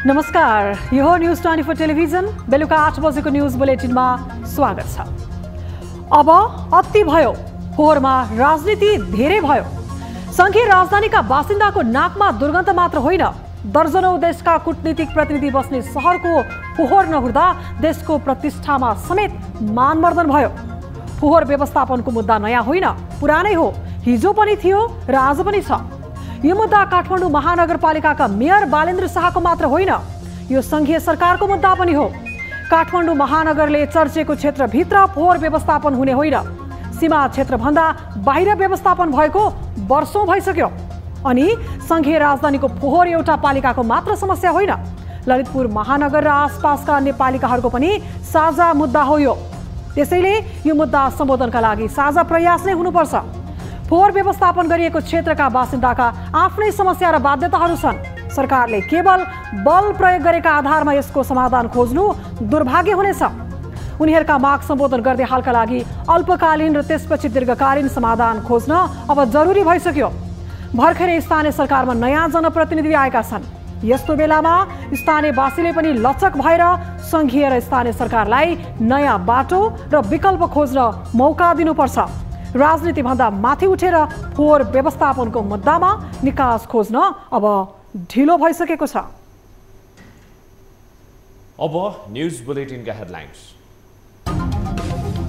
नमस्कार, यो हो न्यूज 24 टेलिभिजन। बेलुका 8 बजेको न्यूज बुलेटिनमा स्वागत छ। अब अति भयो, फोहोरमा राजनीति धेरै भयो। संघीय राजधानीका बासिन्दाको नाकमा दुर्गन्ध मात्र होइन, दर्जनौं देशका कूटनीतिक प्रतिनिधि बस्ने शहरको फोहोर नहुँदा देशको प्रतिष्ठामा समेत मानमर्दन भयो। फोहोर व्यवस्थापनको मुद्दा नयाँ होइन, पुरानै हो। हिजो पनि थियो र आज पनि छ। यो मुद्दा काठमाडौँ महानगरपालिकाका मेयर बालेन्द्र शाहको मात्र होइन, यो संघीय सरकारको मुद्दा पनि हो। काठमाडौँ महानगरले चर्चेको क्षेत्रभित्र फोहोर व्यवस्थापन हुने होइन, सीमा क्षेत्रभन्दा बाहिर व्यवस्थापन भएको वर्षौं भइसक्यो। अनि संघीय राजधानीको फोहोर एउटा पालिकाको मात्र समस्या होइन, ललितपुर महानगर र आसपासका अन्य पालिकाहरूको पनि साझा मुद्दा हो यो। त्यसैले यो मुद्दा सम्बोधनका लागि साझा प्रयास नै हुनुपर्छ। फोहोर व्यवस्थापन गरिएको क्षेत्रका बासिन्दाका आफ्नै समस्या र बाध्यताहरू छन्। सरकारले केवल बल प्रयोग गरेका आधारमा यसको समाधान खोज्नु दुर्भाग्य हुनेछ। उनीहरूका माग सम्बोधन गर्दै हालका लागि अल्पकालीन र त्यसपछि दीर्घकालीन समाधान खोज्न अब जरुरी भइसक्यो। भर्खरै स्थानीय सरकारमा नयाँ जनप्रतिनिधि आएका छन्। यस्तो बेलामा स्थानीयवासीले पनि लचक भएर संघीय र स्थानीय सरकारलाई नयाँ बाटो र विकल्प खोज्न मौका दिनुपर्छ। राजनीति भन्दा माथि उठेर फोहोर व्यवस्थापनको मुद्दामा निकास खोज्न अब ढिलो भइसकेको छ। अब न्यूज बुलेटिनका हेडलाइन्स।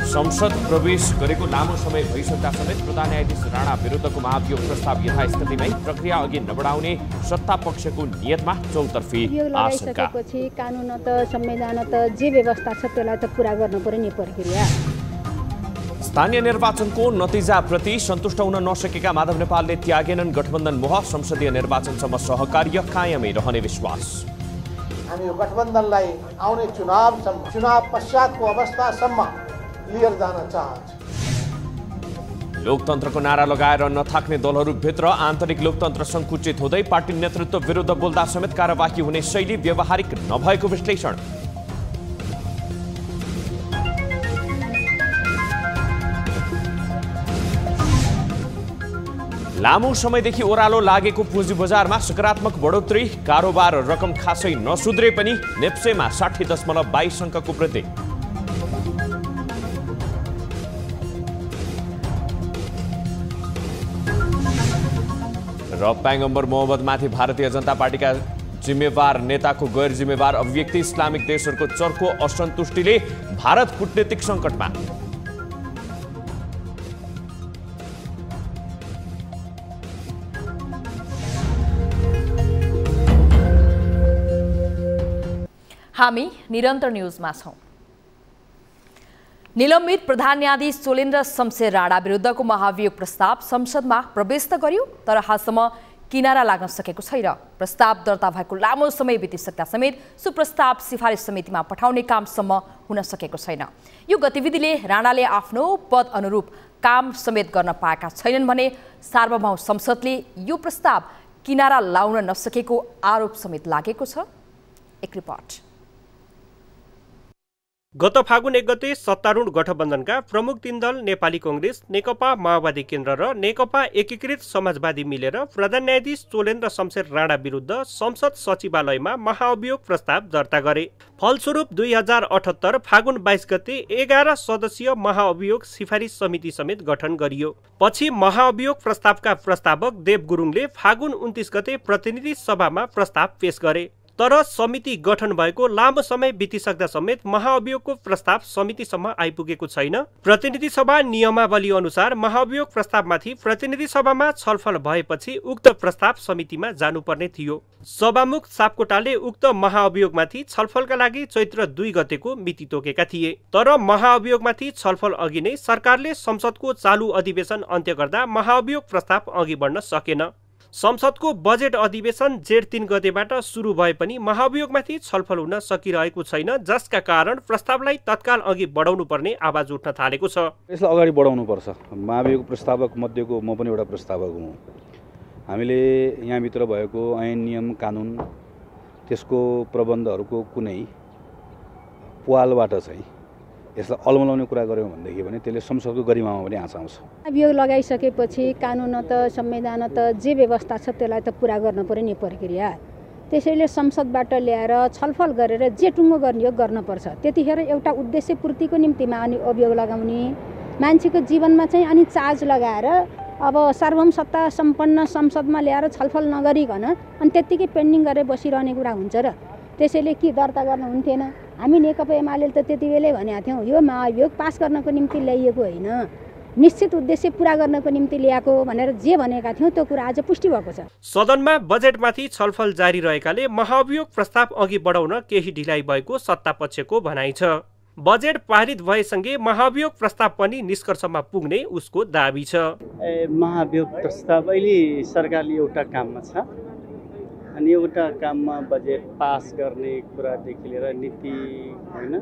संसद प्रवेश गरेको लामो समय भइसक्दा समेत प्रधान न्यायाधीश राणा विरुद्धको महाभियोग प्रस्ताव यथास्थितिमै प्रक्रिया अघि नबढाउने सत्ता पक्षको नियतमा चौतर्फी आशंका। कानुन त संविधान त जे व्यवस्था छ त्यसलाई त पूरा गर्न पर्ने प्रक्रिया। स्थानीय निर्वाचनको नतिजाप्रति सन्तुष्ट हुन नसकेका माधव नेपालले त्यागेनन् गठबन्धन मोह, संसदीय निर्वाचनसम्म सहकार्य कायमै रहने विश्वास। हामी यो गठबन्धनलाई आउने चुनाव पश्चातको अवस्थासम्म लिएर जान चाहन्छ। लोकतन्त्रको नारा लगाएर नथाक्ने दलहरूभित्र आन्तरिक लोकतन्त्र संकुचित हुँदै पार्टी नेतृत्व विरुद्ध बोल्दा समेत कार्यवाही हुने शैली व्यावहारिक नभएको विश्लेषण। लामो समयदेखि ओह्रालो लागेको पुँजी बजारमा सकारात्मक बढोत्तरी, कारोबार रकम खासै नसुध्रे पनि नेप्सेमा 60.22 अङ्कको वृद्धि। र पैगम्बर मोहम्मदमाथि भारतीय जनता पार्टीका जिम्मेवार नेताको गैर जिम्मेवार अभिव्यक्ति, इस्लामिक देशहरूको चर्को असन्तुष्टिले भारत कूटनीतिक सङ्कटमा। हामी निरन्तर न्यूजमा छौं। निलम्बित प्रधान न्यायाधीश चोलेन्द्र शमशेर राणा विरुद्धको महाभियोग प्रस्ताव संसदमा प्रवेश त गर्यो, तर हालसम्म किनारा लाग्न सकेको छैन। प्रस्ताव दर्ता भएको लामो समय बितिसक्दा समेत सुप्रस्ताव सिफारिस समितिमा पठाउने कामसम्म हुन सकेको छैन। यो गतिविधिले राणाले आफ्नो पद अनुरूप काम समेत गर्न पाएका छैनन् भने सार्वभौम संसदले यो प्रस्ताव किनारा लाउन नसकेको आरोप समेत लागेको छ। एक रिपोर्ट। गत फागुन 1 गते सत्तारूढ गठबन्धनका प्रमुख 3 दल नेपाली कांग्रेस, नेकपा माओवादी केन्द्र र नेकपा एकीकृत समाजवादी मिलेर प्रधान न्यायाधीश चोलेन्द्र शमशेर राणा विरुद्ध संसद सचिवालयमा महाअभियोग प्रस्ताव दर्ता गरे। फलस्वरूप 2078 फागुन 22 गते 11 सदस्यीय महाअभियोग सिफारिस समिति समेत गठन गरियो। पछि महाअभियोग प्रस्तावका प्रस्तावक देव गुरुङले फागुन 29 गते प्रतिनिधि सभामा प्रस्ताव पेश गरे। तर समिति गठन भएको लामो समय बितिसक्दा समेत महाअभियोगको प्रस्ताव समितिसम्म आइपुगेको छैन। प्रतिनिधि सभा नियमावली अनुसार महाअभियोग प्रस्तावमाथि प्रतिनिधि सभामा छलफल भएपछि उक्त प्रस्ताव समितिमा जानुपर्ने थियो। सभामुख सापकोटाले उक्त महाअभियोगमाथि छलफलका लागि चैत्र 2 गतेको मिति तोकेका थिए। तर महाअभियोगमाथि छलफल अघि नै सरकारले संसदको चालु अधिवेशन अन्त्य गर्दा महाअभियोग प्रस्ताव अघि बढ्न सकेन। संसदको बजेट अधिवेशन जेठ 3 गतेबाट सुरु भए पनि महाअभियोगमाथि छलफल हुन सकिरहेको छैन, जसका कारण प्रस्तावलाई तत्काल अघि बढाउनु पर्ने आवाज उठ्न थालेको छ। यसलाई अगाडि बढाउनु पर्छ। महाअभियोग प्रस्तावक मध्येको म पनि एउटा प्रस्तावक हुँ। हामीले यहाँभित्र भएको ऐन नियम कानुन त्यसको प्रबन्धहरूको कुनै पालबाट चाहिँ यसलाई अलमलाउने कुरा गर्यौं भनेदेखि भने त्यसले संसदको गरिमामा पनि आँच आउँछ। अभियोग लगाइसकेपछि कानुन त संविधान त जे व्यवस्था छ त्यसलाई त पूरा गर्न पर्ने प्रक्रिया। त्यसैले संसदबाट ल्याएर छलफल गरेर जे टुङ्गो गर्ने हो गर्नुपर्छ। त्यतिखेर एउटा उद्देश्य पूर्तिको निम्तिमा अनि अभियोग लगाउने मान्छेको जीवनमा चाहिँ अनि चार्ज लगाएर अब सार्वभौम सत्ता सम्पन्न संसदमा ल्याएर छलफल नगरिकन अनि त्यत्तिकै पेन्डिङ गरेर बसिरहने कुरा हुन्छ र त्यसैले के दर्ता गर्न हुन्थेन। हामी नेकपा एमाले त त्यति बेलै भनेका थियौँ यो महाभियोग पास गर्नको निम्ति ल्याइएको होइन, निश्चित उद्देश्य पूरा गर्नको निम्ति ल्याएको भनेर जे भनेका थियौँ त्यो कुरा आज पुष्टि भएको छ। सदनमा बजेटमाथि छलफल जारी रहेकाले महाभियोग प्रस्ताव अघि बढाउन केही ढिलाइ भएको सत्तापक्षको भनाइ छ। बजेट पारित भएसँगै महाभियोग प्रस्ताव पनि निष्कर्षमा पुग्ने उसको दाबी छ। महाभियोग प्रस्ताव अहिले सरकारले एउटा काममा छ अनि एउटा काममा बजेट पास गर्ने कुरादेखि लिएर नीति होइन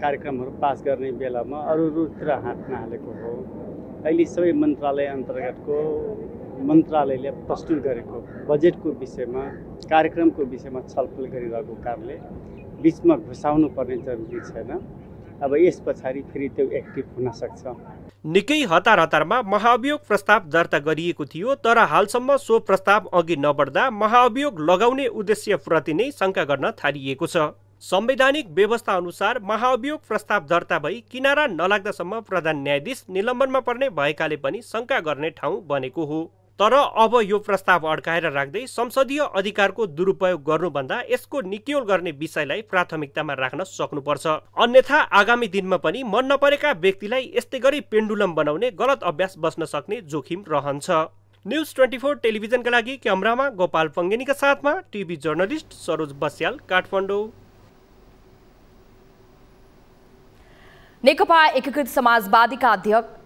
कार्यक्रमहरू पास गर्ने बेलामा अरूतिर हात नहालेको हो। अहिले सबै मन्त्रालय अन्तर्गतको मन्त्रालयले प्रस्तुत गरेको बजेटको विषयमा कार्यक्रमको विषयमा छलफल गरिरहेको कारणले बिचमा घुसाउनु पर्ने जरुरी छैन। अब यस पछाडि फेरि त्यो एक्टिभ हुन सक्छ। निकै हतारमा महाभियोग प्रस्ताव दर्ता गरिएको थियो, तर हालसम्म सो प्रस्ताव अघि नबढ्दा महाभियोग लगाउने उद्देश्यप्रति नै शङ्का गर्न थालिएको छ। संवैधानिक व्यवस्था अनुसार महाभियोग प्रस्ताव दर्ता भई किनारा नलाग्दासम्म प्रधान न्यायाधीश निलम्बनमा पर्ने भएकाले पनि शङ्का गर्ने ठाउँ बनेको हो। तर अब यो प्रस्ताव अड्काएर राख्दै संसदीय अधिकारको दुरुपयोग गर्नुभन्दा यसको निक्योल गर्ने विषयलाई प्राथमिकतामा राख्न सक्नुपर्छ। अन्यथा आगामी दिनमा पनि मन नपरेका व्यक्तिलाई यस्तै गरी पेन्डुलम बनाउने गलत अभ्यास बस्न सक्ने जोखिम रहन्छ। न्यूज 24 टेलिभिजनका लागि क्यामेरामा गोपाल पङ्गेनीका साथमा टिभी जर्नलिस्ट सरोज बस्याल, काठमाडौँ। नेकपा एकीकृत समाजवादीका अध्यक्ष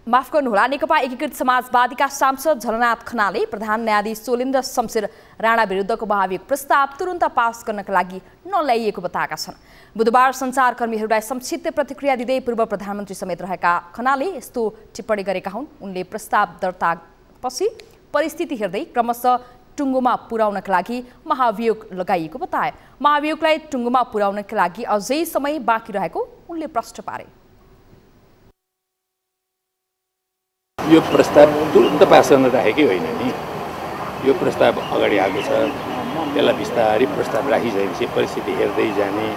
माफ गर्नुहोला नेकपा एकीकृत समाजवादीका सांसद झलनाथ खनालले प्रधान न्यायाधीश सोलेन्द्र शमशेर राणा विरुद्धको महाभियोग प्रस्ताव तुरुन्त पास गर्नका लागि नल्याइएको बताएका छन्। बुधबार सञ्चारकर्मीहरूलाई संक्षिप्त प्रतिक्रिया दिँदै पूर्व प्रधानमन्त्री समेत रहेका खनालले यस्तो टिप्पणी गरेका हुन्। उनले प्रस्ताव दर्तापछि परिस्थिति हेर्दै क्रमशः टुङ्गोमा पुर्याउनका लागि महाभियोग लगाइएको बताए। महाभियोगलाई टुङ्गोमा पुर्याउनका लागि अझै समय बाँकी रहेको उनले प्रश्न पारे। यो प्रस्ताव तुरुन्त पास गर्न राखेकै होइन नि, यो प्रस्ताव अगाडि आएको छ, त्यसलाई बिस्तारै प्रस्ताव राखिसकेपछि परिस्थिति हेर्दै जाने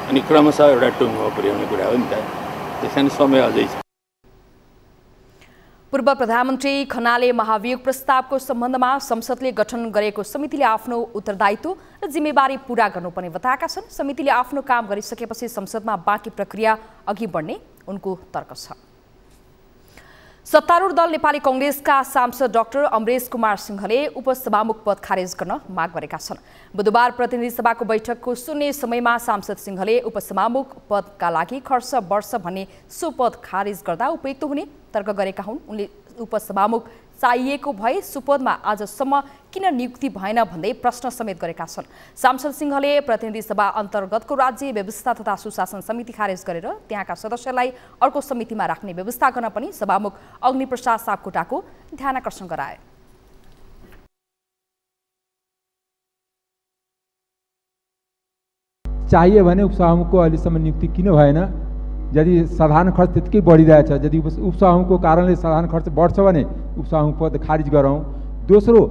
अनि क्रमशः एउटा टुङ्गोमा पुर्याउने कुरा हो नि त, त्यसकारण समय अझै छ। पूर्व प्रधानमन्त्री खनाले महाभियोग प्रस्तावको सम्बन्धमा संसदले गठन गरेको समितिले आफ्नो उत्तरदायित्व र जिम्मेवारी पूरा गर्नुपर्ने बताएका छन्। समितिले आफ्नो काम गरिसकेपछि संसदमा बाँकी प्रक्रिया अघि बढ्ने उनको तर्क छ। सत्तारूढ दल नेपाली कांग्रेसका सांसद डाक्टर अमरेश कुमार सिंहले उपसभामुख पद खारेज गर्न माग गरेका छन्। बुधबार प्रतिनिधि सभाको बैठकको शून्य समयमा सांसद सिंहले उपसभामुख पदका लागि खर्च वर्ष भन्ने सो पद खारेज गर्दा उपयुक्त हुने तर्क गरेका हुन्। उनले उपसभामुख चाहिएको भए सुपदमा आजसम्म किन नियुक्ति भएन भन्दै प्रश्न समेत गरेका छन्। सांसद सिंहले प्रतिनिधि सभा अन्तर्गतको राज्य व्यवस्था तथा सुशासन समिति खारेज गरेर त्यहाँका सदस्यलाई अर्को समितिमा राख्ने व्यवस्था गर्न पनि सभामुख अग्निप्रसाद सापकोटाको ध्यानाकर्षण गराए। चाहिए भने उपसभामुखको अहिलेसम्म नियुक्ति किन भएन? यदि साधारण खर्च त्यतिकै बढिरहेछ, यदि उपसभामुखको कारणले साधारण खर्च बढ्छ भने उपसभामुख पद खारिज गरौँ। दोस्रो,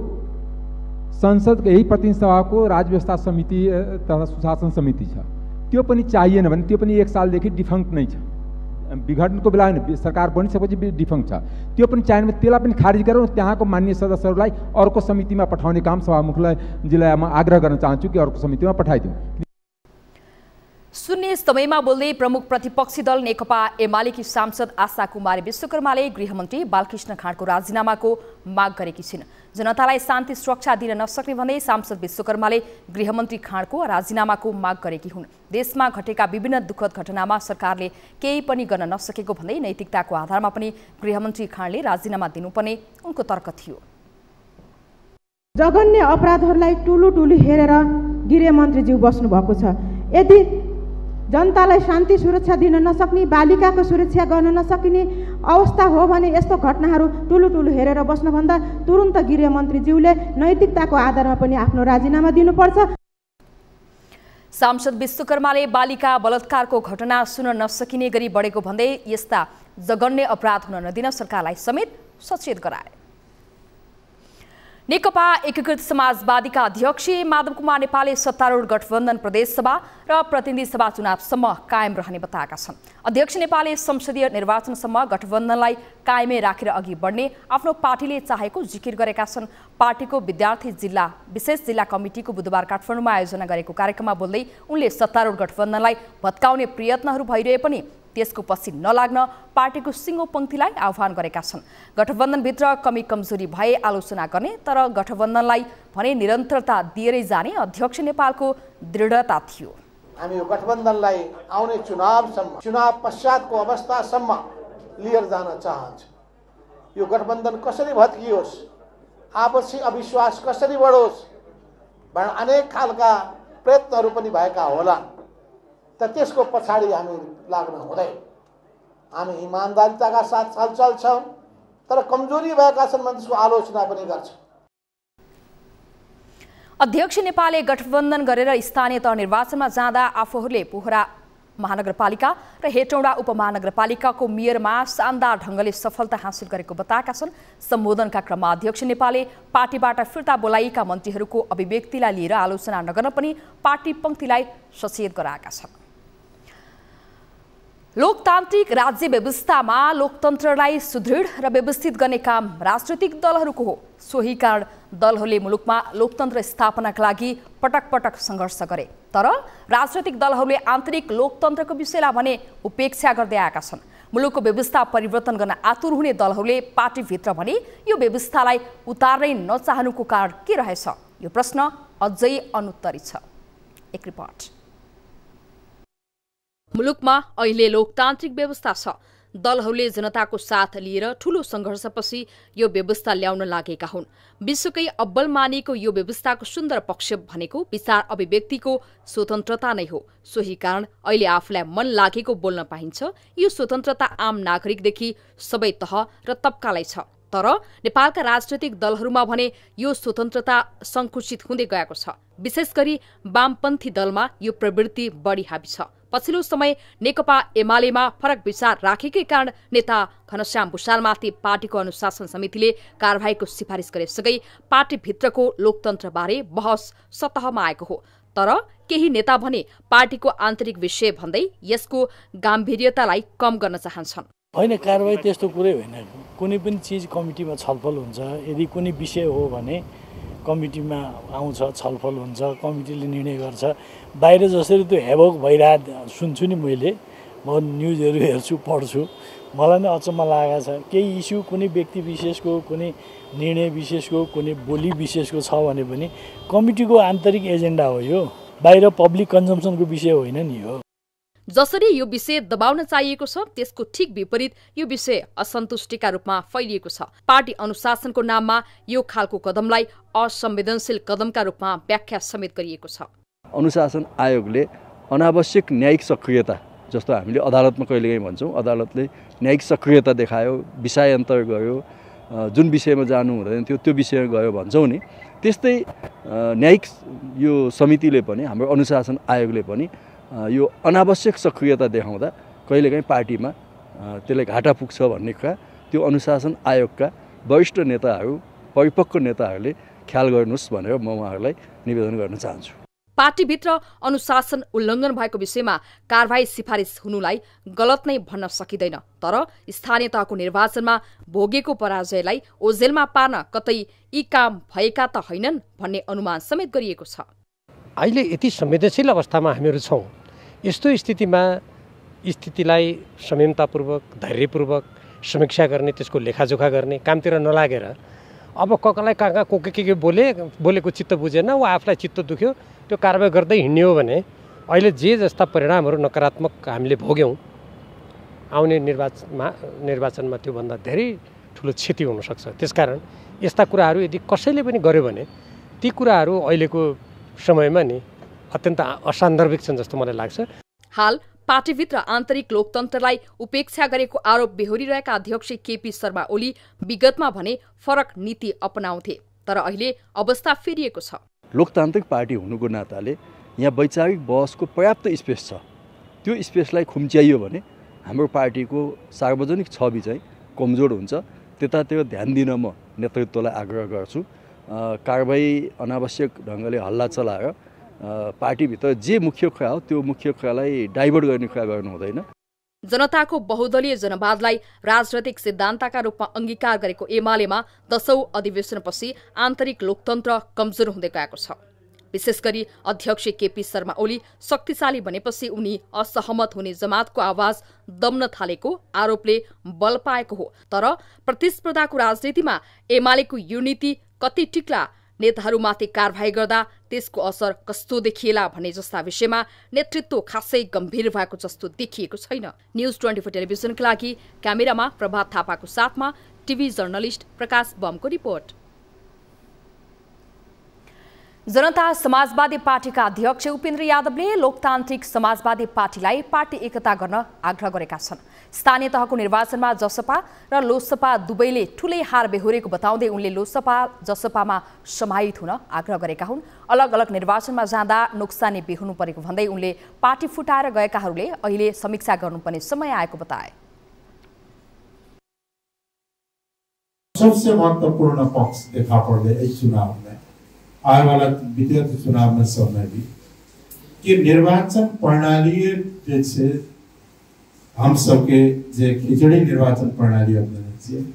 संसदको यही प्रतिनिधि सभाको राज्य व्यवस्था समिति तथा सुशासन समिति छ, त्यो पनि चाहिएन भने त्यो पनि 1 सालदेखि डिफङ्क्ट नै छ। विघटनको बेला होइन, सरकार बनिसकेपछि डिफङ्क्ट छ, त्यो पनि चाहिएन भने त्यसलाई पनि खारिज गरौँ। त्यहाँको मान्य सदस्यहरूलाई अर्को समितिमा पठाउने काम सभामुखलाई म आग्रह गर्न चाहन्छु कि अर्को समितिमा पठाइदिउँ। शून्य समयमा बोल्दै प्रमुख प्रतिपक्षी दल नेकपा एमालेकी सांसद आशा कुमारी विश्वकर्माले गृहमन्त्री बालकृष्ण खाँडको राजीनामाको माग गरेकी छिन्। जनतालाई शान्ति सुरक्षा दिन नसक्ने भन्दै सांसद विश्वकर्माले गृहमन्त्री खाँडको राजीनामाको माग गरेकी हुन्। देशमा घटेका विभिन्न दुःखद घटनामा सरकारले केही पनि गर्न नसकेको भन्दै नैतिकताको आधारमा पनि गृहमन्त्री खाँडले राजीनामा दिनुपर्ने उनको तर्क थियो। जघन्य अपराधहरूलाई टुलु हेरेर गृहमन्त्रीज्यू बस्नु भएको छ। यदि जनतालाई शान्ति सुरक्षा दिन नसक्ने, बालिकाको सुरक्षा गर्न नसकिने अवस्था हो भने यस्तो घटनाहरू टुलु हेरेर बस्नुभन्दा तुरुन्त गृहमन्त्रीज्यूले नैतिकताको आधारमा पनि आफ्नो राजीनामा दिनुपर्छ। सांसद विश्वकर्माले बालिका बलात्कारको घटना सुन्न नसकिने गरी बढेको भन्दै यस्ता जघन्य अपराध हुन नदिन सरकारलाई समेत सचेत गराए। नेकपा एकीकृत समाजवादीका अध्यक्ष माधव कुमार नेपालले सत्तारूढ गठबन्धन प्रदेशसभा र प्रतिनिधि सभा चुनावसम्म कायम रहने बताएका छन्। अध्यक्ष नेपालले संसदीय निर्वाचनसम्म गठबन्धनलाई कायमै राखेर अघि बढ्ने आफ्नो पार्टीले चाहेको जिकिर गरेका छन्। पार्टीको विद्यार्थी विशेष जिल्ला कमिटीको बुधबार काठमाडौँमा आयोजना गरेको कार्यक्रममा बोल्दै उनले सत्तारूढ गठबन्धनलाई भत्काउने प्रयत्नहरू भइरहे पनि त्यसको पछि नलाग्न पार्टीको सिङ्गो पंक्तिलाई आह्वान गरेका छन्। गठबन्धनभित्र कमी कमजोरी भए आलोचना गर्ने तर गठबन्धनलाई भने निरन्तरता दिएरै जाने अध्यक्ष नेपालको दृढता थियो। हामी यो गठबन्धनलाई आउने चुनाव पश्चातको अवस्थासम्म लिएर जान चाहन्छौँ। यो गठबन्धन कसरी भत्कियोस्, आपसी अविश्वास कसरी बढोस् भनेर अनेक खालका प्रयत्नहरू पनि भएका होलान्। त त्यसको पछाडि हामी लाग्न हुँदैन। हामी इमानदारिताका साथ चल्छौँ, तर कमजोरी भएका छन् भने त्यसको आलोचना पनि गर्छौँ। अध्यक्ष नेपालले गठबन्धन गरेर स्थानीय तह निर्वाचनमा जाँदा आफूहरूले पोखरा महानगरपालिका र हेटौँडा उपमहानगरपालिकाको मेयरमा शानदार ढङ्गले सफलता हासिल गरेको बताएका छन्। सम्बोधनका क्रममा अध्यक्ष नेपालले पार्टीबाट फिर्ता बोलाइएका मन्त्रीहरूको अभिव्यक्तिलाई लिएर आलोचना नगर्न पनि पार्टी पंक्तिलाई सचेत गराएका छन्। लोकतान्त्रिक राज्य व्यवस्थामा लोकतन्त्रलाई सुदृढ र व्यवस्थित गर्ने काम राजनीतिक दलहरूको हो। सोही कारण दलहरूले मुलुकमा लोकतन्त्र स्थापनाका लागि पटक पटक सङ्घर्ष गरे, तर राजनीतिक दलहरूले आन्तरिक लोकतन्त्रको विषयलाई भने उपेक्षा गर्दै आएका छन्। मुलुकको व्यवस्था परिवर्तन गर्न आतुर हुने दलहरूले पार्टीभित्र भने यो व्यवस्थालाई उतार्नै नचाहनुको कारण के रहेछ, यो प्रश्न अझै अनुत्तरी छ। एक रिपोर्ट। मुलुकमा अहिले लोकतान्त्रिक व्यवस्था छ। दलहरूले जनताको साथ लिएर ठूलो सङ्घर्षपछि यो व्यवस्था ल्याउन लागेका हुन्। विश्वकै अब्बल मानिएको यो व्यवस्थाको सुन्दर पक्ष भनेको विचार अभिव्यक्तिको स्वतन्त्रता नै हो। सोही कारण अहिले आफूलाई मन लागेको बोल्न पाइन्छ। यो स्वतन्त्रता आम नागरिकदेखि सबै तह र तबकालाई छ, तर नेपालका राजनैतिक दलहरूमा भने यो स्वतन्त्रता सङ्कुचित हुँदै गएको छ। विशेष गरी वामपन्थी दलमा यो प्रवृत्ति बढी हावी छ। पछिल्लो समय नेकपा एमालेमा फरक विचार राखेकै कारण नेता घनश्याम भुषालमाथि पार्टीको अनुशासन समितिले कारबाहीको सिफारिस गरेसँगै पार्टीभित्रको लोकतन्त्रबारे बहस सतहमा आएको हो। तर केही नेता भने पार्टीको आन्तरिक विषय भन्दै यसको गाम्भीर्यतालाई कम गर्न चाहन्छन्। होइन, कारबाही त्यस्तो कुरै होइन। कुनै पनि चिज कमिटीमा छलफल हुन्छ। यदि कुनै विषय हो भने कमिटीमा आउँछ, छलफल हुन्छ, कमिटीले निर्णय गर्छ। बाहिर जसरी त्यो हेभक भइरहेको सुन्छु नि मैले, म न्युजहरू हेर्छु, पढ्छु, मलाई नै अचम्म लागेको छ। केही इस्यु कुनै व्यक्ति विशेषको, कुनै निर्णय विशेषको, कुनै बोली विशेषको छ भने पनि कमिटीको आन्तरिक एजेन्डा हो। यो बाहिर पब्लिक कन्जम्सनको विषय होइन नि हो। जसरी यो विषय दबाउन चाहिएको छ त्यसको ठिक विपरीत यो विषय असन्तुष्टिका रूपमा फैलिएको छ। पार्टी अनुशासनको नाममा यो खालको कदमलाई असंवेदनशील कदमका रूपमा व्याख्या समेत गरिएको छ। अनुशासन आयोगले अनावश्यक न्यायिक सक्रियता, जस्तो हामीले अदालतमा कहिलेकाहीँ भन्छौँ, अदालतले न्यायिक सक्रियता देखायो, विषयान्तर गयो, जुन विषयमा जानु हुँदैन थियो त्यो विषयमा गयो भन्छौँ नि, त्यस्तै न्यायिक यो समितिले पनि, हाम्रो अनुशासन आयोगले पनि यो अनावश्यक सक्रियता देखाउँदा कहिलेकाहीँ पार्टीमा त्यसले घाटा पुग्छ भन्ने कुरा त्यो अनुशासन आयोगका वरिष्ठ नेताहरू, परिपक्व नेताहरूले ख्याल गर्नुहोस् भनेर म उहाँहरूलाई निवेदन गर्न चाहन्छु। पार्टीभित्र अनुशासन उल्लङ्घन भएको विषयमा कारबाही सिफारिस हुनुलाई गलत नै भन्न सकिँदैन, तर स्थानीय तहको निर्वाचनमा भोगेको पराजयलाई ओझेलमा पार्न कतै यी काम भएका त होइनन् भन्ने अनुमान समेत गरिएको छ। अहिले यति संवेदनशील अवस्थामा हामीहरू छौँ। यस्तो स्थितिलाई संयमतापूर्वक, धैर्यपूर्वक समीक्षा गर्ने, त्यसको लेखाजोखा गर्ने कामतिर नलागेर अब कसलाई कहाँ के बोलेको चित्त बुझेन, वा आफूलाई चित्त दुख्यो, त्यो कारबाही गर्दै हिँड्ने हो भने अहिले जे जस्ता परिणामहरू नकारात्मक हामीले भोग्यौँ, आउने निर्वाचनमा त्योभन्दा धेरै ठुलो क्षति हुनसक्छ। त्यसकारण यस्ता कुराहरू यदि कसैले पनि गर्यो भने ती कुराहरू अहिलेको समयमा नि अत्यन्त असान्दर्भिक छन् जस्तो मलाई लाग्छ। हाल पार्टीभित्र आन्तरिक लोकतन्त्रलाई उपेक्षा गरेको आरोप बेहोरिरहेका अध्यक्ष केपी शर्मा ओली विगतमा भने फरक नीति अपनाउँथे, तर अहिले अवस्था फेरिएको छ। लोकतान्त्रिक पार्टी हुनुको नाताले यहाँ वैचारिक बहसको पर्याप्त स्पेस छ। त्यो स्पेसलाई खुम्च्याइयो भने हाम्रो पार्टीको सार्वजनिक छवि चाहिँ कमजोर हुन्छ। त्यतातिर ध्यान दिन म नेतृत्वलाई आग्रह गर्छु कारबाही अनावश्यक ढङ्गले हल्ला चलाएर पार्टीभित्र जे मुख्य कुरा हो त्यो मुख्य कुरालाई डाइभर्ट गर्ने कुरा गर्नु हुँदैन। जनताको बहुदलीय जनवादलाई राजनैतिक सिद्धान्तका रूपमा अंगीकार गरेको एमालेमा 10औं अधिवेशनपछि आन्तरिक लोकतन्त्र कमजोर हुँदै गएको छ। विशेष गरी अध्यक्ष केपी शर्मा ओली शक्तिशाली बनेपछि उनी असहमत हुने जमातको आवाज दम्न थालेको आरोपले बल पाएको हो। तर प्रतिस्पर्धाको राजनीतिमा एमालेको यो नीति कति टिक्ला, नेताहरूमाथि कारबाही गर्दा त्यसको असर कस्तो देखिएला भन्ने जस्ता विषयमा नेतृत्व खासै गम्भीर भएको जस्तो देखिएको छैन। न्यूज 24 टेलिभिजनका लागि क्यामेरामा प्रभात थापाको साथमा टिभी जर्नलिस्ट प्रकाश बमको रिपोर्ट। जनता समाजवादी पार्टीका अध्यक्ष उपेन्द्र यादवले लोकतान्त्रिक समाजवादी पार्टीलाई पार्टी एकता गर्न आग्रह गरेका छन्। स्थानीय तहको निर्वाचनमा जसपा र लोसपा दुवैले ठूलै हार बेहोरेको बताउँदै उनले लोसपा जसपामा समाहित हुन आग्रह गरेका हुन्। अलग अलग निर्वाचनमा जाँदा नोक्सानी बेहोर्नु परेको भन्दै उनले पार्टी फुटाएर गएकाहरूले अहिले समीक्षा गर्नुपर्ने समय आएको बताए। सबसे महत्वपूर्ण पक्ष देखा पड़े इस चुनाव में, आने वाला विगत चुनाव में समय भी कि निर्वाचन प्रणाली जैसे हम सबके जे खिचड़ी निर्वाचन प्रणाली अपनाने चाहिए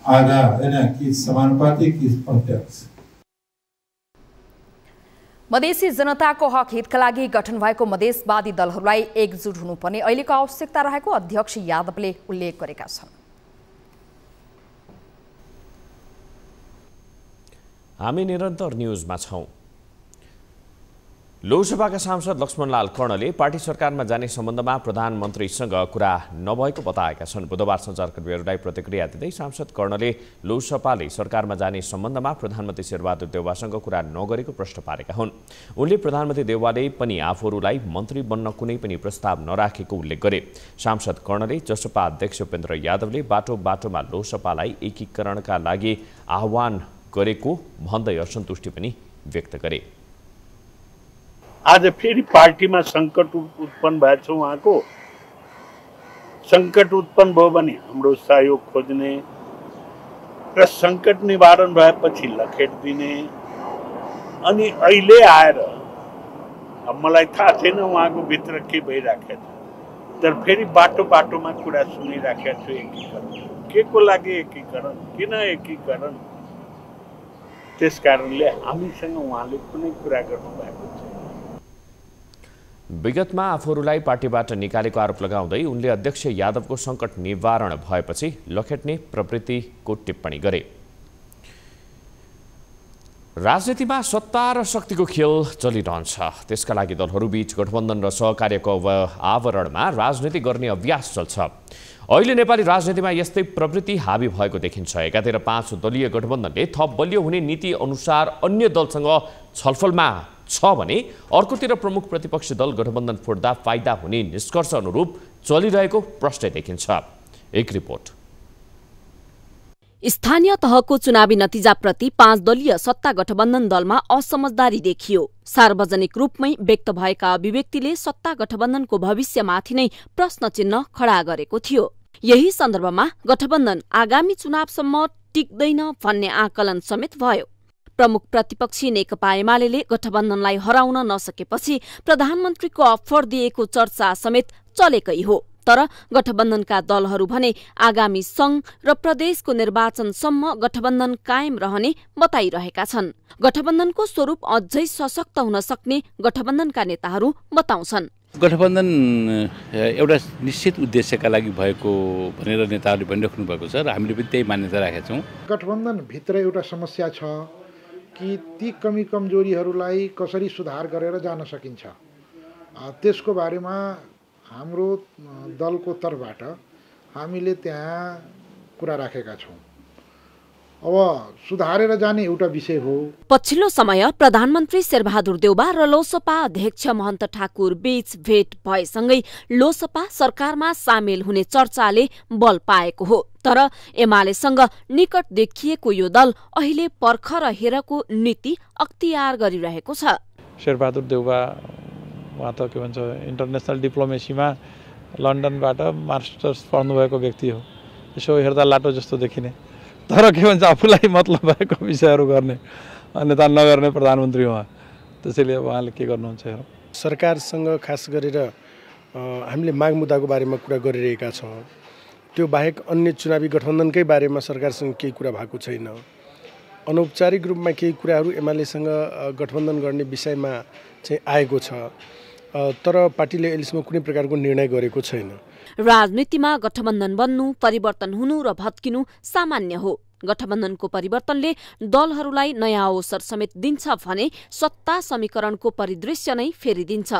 आधा है ना कि समानुपातिक कि प्रत्यक्ष। मधेसी जनताको हक हितका लागि गठन भएको मधेसवादी दलहरूलाई एकजुट हुनुपर्ने अहिलेको आवश्यकता रहेको अध्यक्ष यादवले उल्लेख गरेका छन्। हामी निरन्तर न्यूजमा छौं। लोकसभाका सांसद लक्ष्मणलाल कर्णले पार्टी सरकारमा जाने सम्बन्धमा प्रधानमन्त्रीसँग कुरा नभएको बताएका छन्। बुधबार सञ्चारकर्मीहरूलाई प्रतिक्रिया दिँदै सांसद कर्णले लोकसभाले सरकारमा जाने सम्बन्धमा प्रधानमन्त्री शेरबहादुर देउवासँग कुरा नगरेको प्रश्न पारेका हुन्। उनले प्रधानमन्त्री देउवाले पनि आफूहरूलाई मन्त्री बन्न कुनै पनि प्रस्ताव नराखेको उल्लेख गरे। सांसद कर्णले जसपा अध्यक्ष उपेन्द्र यादवले बाटो बाटोमा लोकसभालाई एकीकरणका लागि आह्वान गरेको भन्दै असन्तुष्टि पनि व्यक्त गरे। आज फेरि पार्टीमा संकट उत्पन्न भएको छ। उहाँको संकट उत्पन्न भयो भने हाम्रो सहयोग खोज्ने र संकट निवारण भएपछि लखेट दिने, अनि अहिले आएर अब मलाई थाहा छैन उहाँको भित्र के भइराखेको छ, तर फेरि बाटो बाटोमा कुरा सुनिराखेको छु। एकीकरण के को लागि एकीकरण, किन एकीकरण? त्यसकारणले हामीसँग उहाँले कुनै कुरा गर्नु भएको छ। विगतमा आफूहरूलाई पार्टीबाट निकालेको आरोप लगाउँदै उनले अध्यक्ष यादवको संकट निवारण भएपछि लखेट्ने प्रवृत्तिको टिप्पणी गरे। राजनीतिमा सत्ता र शक्तिको खेल चलिरहन्छ। त्यसका लागि दलहरूबीच गठबन्धन र सहकार्यको आवरणमा राजनीति गर्ने अभ्यास चल्छ। अहिले नेपाली राजनीतिमा यस्तै प्रवृत्ति हावी भएको देखिन्छ। एकातिर 5 दलीय गठबन्धनले थप बलियो हुने नीति अनुसार अन्य दलसँग छलफलमा छ भने अर्कोतिर प्रमुख प्रतिपक्षी दल गठबन्धन फोड्दा फाइदा हुने निष्कर्ष अनुरूप चलिरहेको प्रश्न देखिन्छ। एक रिपोर्ट। स्थानीय तहको चुनावी नतिजाप्रति 5 दलीय सत्ता गठबन्धन दलमा असमझदारी देखियो। सार्वजनिक रूपमै व्यक्त भएका अभिव्यक्तिले सत्ता गठबन्धनको भविष्यमाथि नै प्रश्न चिन्ह खडा गरेको थियो। यही सन्दर्भमा गठबन्धन आगामी चुनावसम्म टिक्दैन भन्ने आकलन समेत भयो। प्रमुख प्रतिपक्षी नेकपा एमाले गठबन्धनलाई हराउन नसकेपछि प्रधानमन्त्रीको अफर दिएको चर्चा समेत चलेकै हो। तर गठबन्धनका दलहरू भने आगामी संघ र प्रदेशको निर्वाचनसम्म गठबन्धन कायम रहने बताइरहेका छन्। गठबन्धनको स्वरूप अझै सशक्त हुन सक्ने गठबन्धनका नेताहरू बताउँछन्। गठबन्धन एउटा निश्चित उद्देश्यका लागि भएको भनेर नेताहरूले भनिराख्नु भएको छ र हामीले पनि त्यही मान्यता राखेका छौँ। गठबन्धनभित्र एउटा समस्या छ कि ती कमी कमजोरीहरूलाई कसरी सुधार गरेर जान सकिन्छ, त्यसको बारेमा हाम्रो दलको तर्फबाट हामीले त्यहाँ कुरा राखेका छौँ। अब सुधारेर जाने एउटा विषय हो। पछिल्लो समय प्रधानमन्त्री शेरबहादुर देउवा र लोसपा अध्यक्ष महन्त ठाकुर बीच भेट भएसँगै लोसपा सरकारमा सामेल हुने चर्चाले बल पाएको हो। तर एमालेसँग निकट देखिएको यो दल अहिले पर्ख र हेरको नीति अख्तियार गरिरहेको छ। शेरबहादुर देउवा उहाँ त के भन्छ इन्टरनेसनल डिप्लोमेसीमा लन्डनबाट मास्टर्स पढ्नुभएको व्यक्ति हो। यसो हेर्दा लाटो जस्तो देखिने, तर के भन्छ आफूलाई मतलब भएको विषयहरू गर्ने अन्यथा नगर्ने प्रधानमन्त्री उहाँ। त्यसैले उहाँले के गर्नुहुन्छ हेरौँ। सरकारसँग खास गरेर हामीले माग मुद्दाको बारेमा कुरा गरिरहेका छौँ। त्यो बाहेक अन्य चुनावी गठबन्धनकै बारेमा सरकारसँग केही कुरा भएको छैन। अनौपचारिक रूपमा केही कुराहरू एमालेसँग गठबन्धन गर्ने विषयमा चाहिँ आएको छ, तर पार्टीले अहिलेसम्म कुनै प्रकारको निर्णय गरेको छैन। राजनीतिमा गठबन्धन बन्नु, परिवर्तन हुनु र भत्किनु सामान्य हो। गठबन्धनको परिवर्तनले दलहरूलाई नयाँ अवसर समेत दिन्छ भने सत्ता समीकरणको परिदृश्य नै फेरिदिन्छ।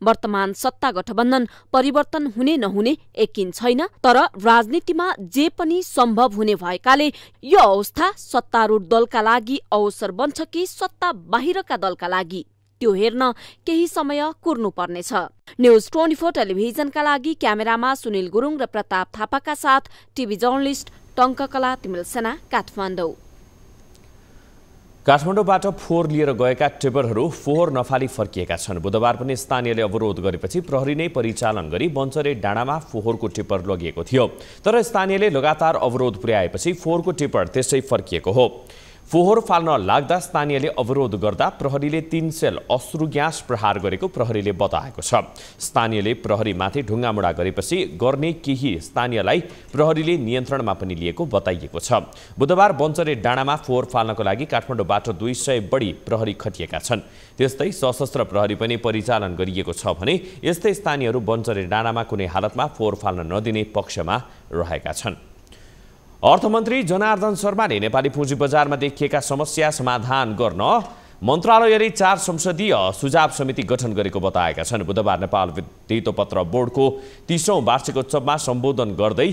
वर्तमान सत्ता गठबन्धन परिवर्तन हुने नहुने यकिन छैन, तर राजनीतिमा जे पनि सम्भव हुने भएकाले यो अवस्था सत्तारूढ दलका लागि अवसर बन्छ कि सत्ता बाहिरका दलका लागि त्यो हेर्न केही समय कुर्नु पर्नेछ। न्यूज 24 टेलिभिजनका लागि क्यामेरामा सुनिल गुरुङ र प्रताप थापाका साथ टिभी जर्नलिस्ट टङ्ककला तिमिल सेना, काठमाडौँ। काठमाडौँबाट फोहोर लिएर गएका टिप्परहरू फोहोर नफाली फर्किएका छन्। बुधबार पनि स्थानीयले अवरोध गरेपछि प्रहरी नै परिचालन गरी बन्चरे डाँडामा फोहोरको टिप्पर लगिएको थियो, तर स्थानीयले लगातार अवरोध पुर्याएपछि फोहोरको टिप्पर त्यसै फर्किएको हो। फोहोर फाल्न लाग्दा स्थानीयले अवरोध गर्दा प्रहरीले 3 सेल अश्रु ग्यास प्रहार गरेको प्रहरीले बताएको छ। स्थानीयले प्रहरीमाथि ढुङ्गामुढा गरेपछि गर्ने केही स्थानीयलाई प्रहरीले नियन्त्रणमा पनि लिएको बताइएको छ। बुधबार बन्चरे डाँडामा फोहोर फाल्नको लागि काठमाडौँबाट 200 बढी प्रहरी खटिएका छन्। त्यस्तै सशस्त्र प्रहरी पनि परिचालन गरिएको छ भने यस्तै स्थानीयहरू बन्चरे डाँडामा कुनै हालतमा फोहोर फाल्न नदिने पक्षमा रहेका छन्। अर्थमन्त्री जनार्दन शर्माले नेपाली पुँजी बजारमा देखिएका समस्या समाधान गर्न मन्त्रालयले 4 संसदीय सुझाव समिति गठन गरेको बताएका छन्। बुधबार नेपाल धितोपत्र बोर्डको 30औं वार्षिकोत्सवमा सम्बोधन गर्दै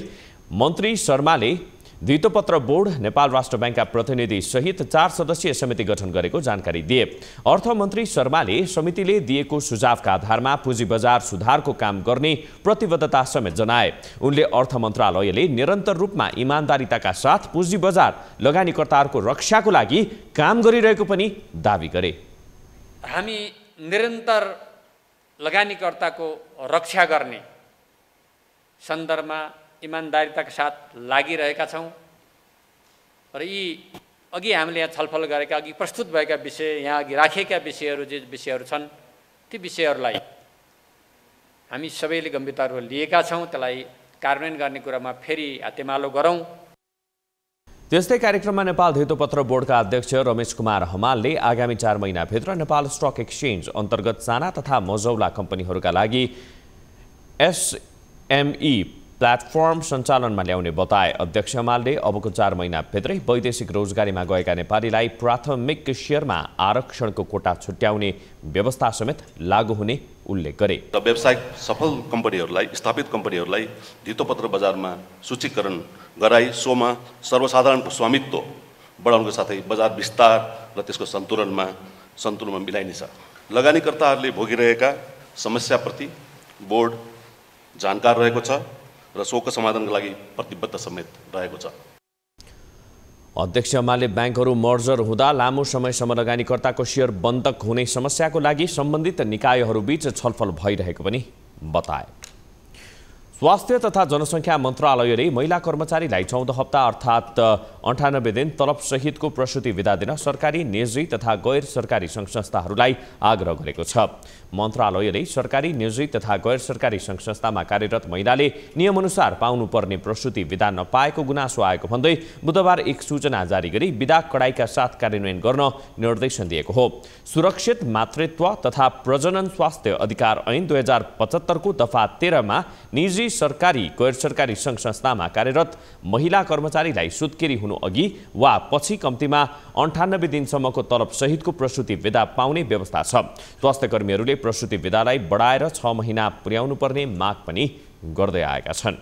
मन्त्री शर्माले धितोपत्र बोर्ड, नेपाल राष्ट्र बैंकका प्रतिनिधि सहित 4 सदस्यीय समिति गठन गरेको जानकारी दिए। अर्थमन्त्री शर्माले समितिले दिएको सुझावका आधारमा पुँजी बजार सुधारको काम गर्ने प्रतिबद्धता समेत जनाए। उनले अर्थ मन्त्रालयले निरन्तर रूपमा इमानदारीताका साथ पुँजी बजार लगानीकर्ताहरूको रक्षाको लागि काम गरिरहेको पनि दावी गरे। हामी निरन्तर लगानीकर्ताको रक्षा गर्ने सन्दर्भमा इमानदारीताका साथ लागिरहेका छौँ र यी अघि हामीले यहाँ छलफल गरेका, अघि प्रस्तुत भएका विषय, यहाँ अघि राखेका विषयहरू जे विषयहरू छन् ती विषयहरूलाई हामी सबैले गम्भीरतापूर्वक लिएका छौँ। त्यसलाई कार्यान्वयन गर्ने कुरामा फेरि हातेमालो गरौँ। त्यस्तै कार्यक्रममा नेपाल धितोपत्र बोर्डका अध्यक्ष रमेश कुमार हमालले आगामी 4 महिनाभित्र नेपाल स्टक एक्सचेन्ज अन्तर्गत साना तथा मझौला कम्पनीहरूका लागि SME प्लेटफर्म सञ्चालनमा ल्याउने बताए। अध्यक्ष हमालले अबको 4 महिनाभित्रै वैदेशिक रोजगारीमा गएका नेपालीलाई प्राथमिक शेयरमा आरक्षणको कोटा छुट्याउने व्यवस्था समेत लागू हुने उल्लेख गरे। व्यावसायिक सफल कम्पनीहरूलाई, स्थापित कम्पनीहरूलाई धितोपत्र बजारमा सूचीकरण गराई सोमा सर्वसाधारणको स्वामित्व बढाउनुको साथै बजार विस्तार र त्यसको सन्तुलनमा मिलाइनेछ। लगानीकर्ताहरूले भोगिरहेका समस्याप्रति बोर्ड जानकार रहेको छ र सोको समाधानको लागि प्रतिबद्ध समेत रहेको छ। अध्यक्ष हमालले ब्याङ्कहरू मर्जर हुँदा लामो समयसम्म लगानीकर्ताको शेयर बन्धक हुने समस्याको लागि सम्बन्धित निकायहरूबीच छलफल भइरहेको पनि बताए। स्वास्थ्य तथा जनसङ्ख्या मन्त्रालयले महिला कर्मचारीलाई 14 हप्ता अर्थात् 98 दिन तलब सहितको प्रसूति बिदा दिन सरकारी, निजी तथा गैर सरकारी सङ्घ संस्थाहरूलाई आग्रह गरेको छ। मन्त्रालयले सरकारी, निजी तथा गैर सरकारी सङ्घ संस्थामा कार्यरत महिलाले नियमअनुसार पाउनुपर्ने प्रसूति बिदा नपाएको गुनासो आएको भन्दै बुधबार एक सूचना जारी गरी बिदा कडाइका साथ कार्यान्वयन गर्न निर्देशन दिएको हो। सुरक्षित मातृत्व तथा प्रजनन स्वास्थ्य अधिकार ऐन 2075 को दफा 13 मा निजी, सरकारी, गैर सरकारी सङ्घ संस्थामा कार्यरत महिला कर्मचारीलाई सुत्केरी हुनु अघि वा पछि कम्तीमा 98 दिनसम्मको तलब सहितको प्रसूति बिदा पाउने व्यवस्था छ। स्वास्थ्य कर्मीहरूले प्रसूति बिदालाई बढाएर 6 महिना पुर्याउनु पर्ने माग पनि गर्दै आएका छन्।